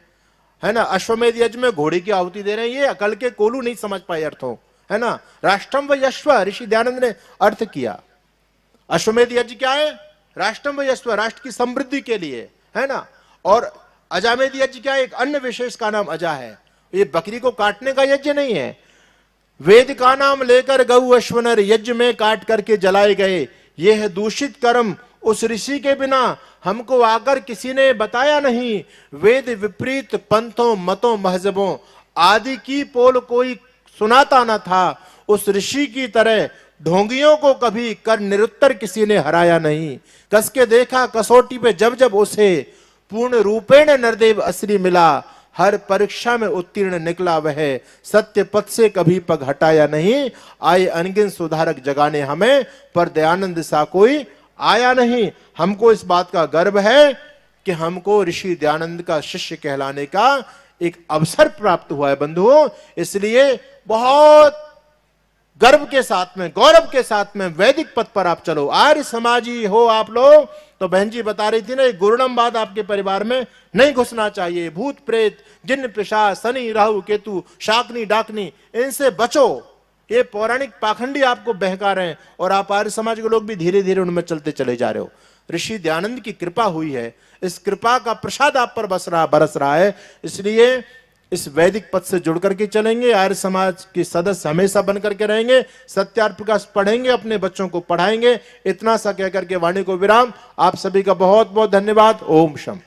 है ना। अश्वमेध यज्ञ में घोड़े की आहुति दे रहे हैं। ये अकल के कोलू नहीं समझ पाए अर्थों, है ना। राष्ट्रम व यश्व ऋषि दयानंद ने अर्थ किया। अश्वमेध यज्ञ क्या है? राष्ट्रम व यश्व, राष्ट्र की समृद्धि के लिए, है ना। और अजामेध यज्ञ क्या है? एक अन्य विशेष का नाम अजा है। ये बकरी को काटने का यज्ञ नहीं है। वेद का नाम लेकर गऊ अश्वनर यज्ञ में काट करके जलाए गए। यह है दूषित कर्म, उस ऋषि के बिना हमको आकर किसी ने बताया नहीं। वेद विपरीत पंथों, मतों, महजबों आदि की पोल कोई सुनाता न था। उस ऋषि की तरह ढोंगियों को कभी कर निरुत्तर किसी ने हराया नहीं। कस के देखा कसौटी पे जब जब उसे, पूर्ण रूपेण नरदेव असली मिला। हर परीक्षा में उत्तीर्ण निकला वह, सत्य पथ से कभी पग हटाया नहीं। आए अनगिन सुधारक जगाने हमें, पर दयानंद सा कोई आया नहीं। हमको इस बात का गर्व है कि हमको ऋषि दयानंद का शिष्य कहलाने का एक अवसर प्राप्त हुआ है बंधुओं। इसलिए बहुत गर्व के साथ में, गौरव के साथ में वैदिक पथ पर आप चलो। आर्य समाजी हो आप लोग। तो बहन जी बता रही थी ना, एक गुरुड़मवाद आपके परिवार में नहीं घुसना चाहिए। भूत प्रेत, जिन्न पिशाच, शनि राहु केतु, शाकनी डाकनी, इनसे बचो। ये पौराणिक पाखंडी आपको बहका रहे हैं और आप आर्य समाज के लोग भी धीरे धीरे उनमें चलते चले जा रहे हो। ऋषि दयानंद की कृपा हुई है, इस कृपा का प्रसाद आप पर बरस रहा है। इसलिए इस वैदिक पथ से जुड़ करके चलेंगे, आर्य समाज के सदस्य हमेशा बन करके रहेंगे, सत्यार्थ प्रकाश पढ़ेंगे, अपने बच्चों को पढ़ाएंगे। इतना सा कहकर के वाणी को विराम। आप सभी का बहुत बहुत धन्यवाद। ओम शम।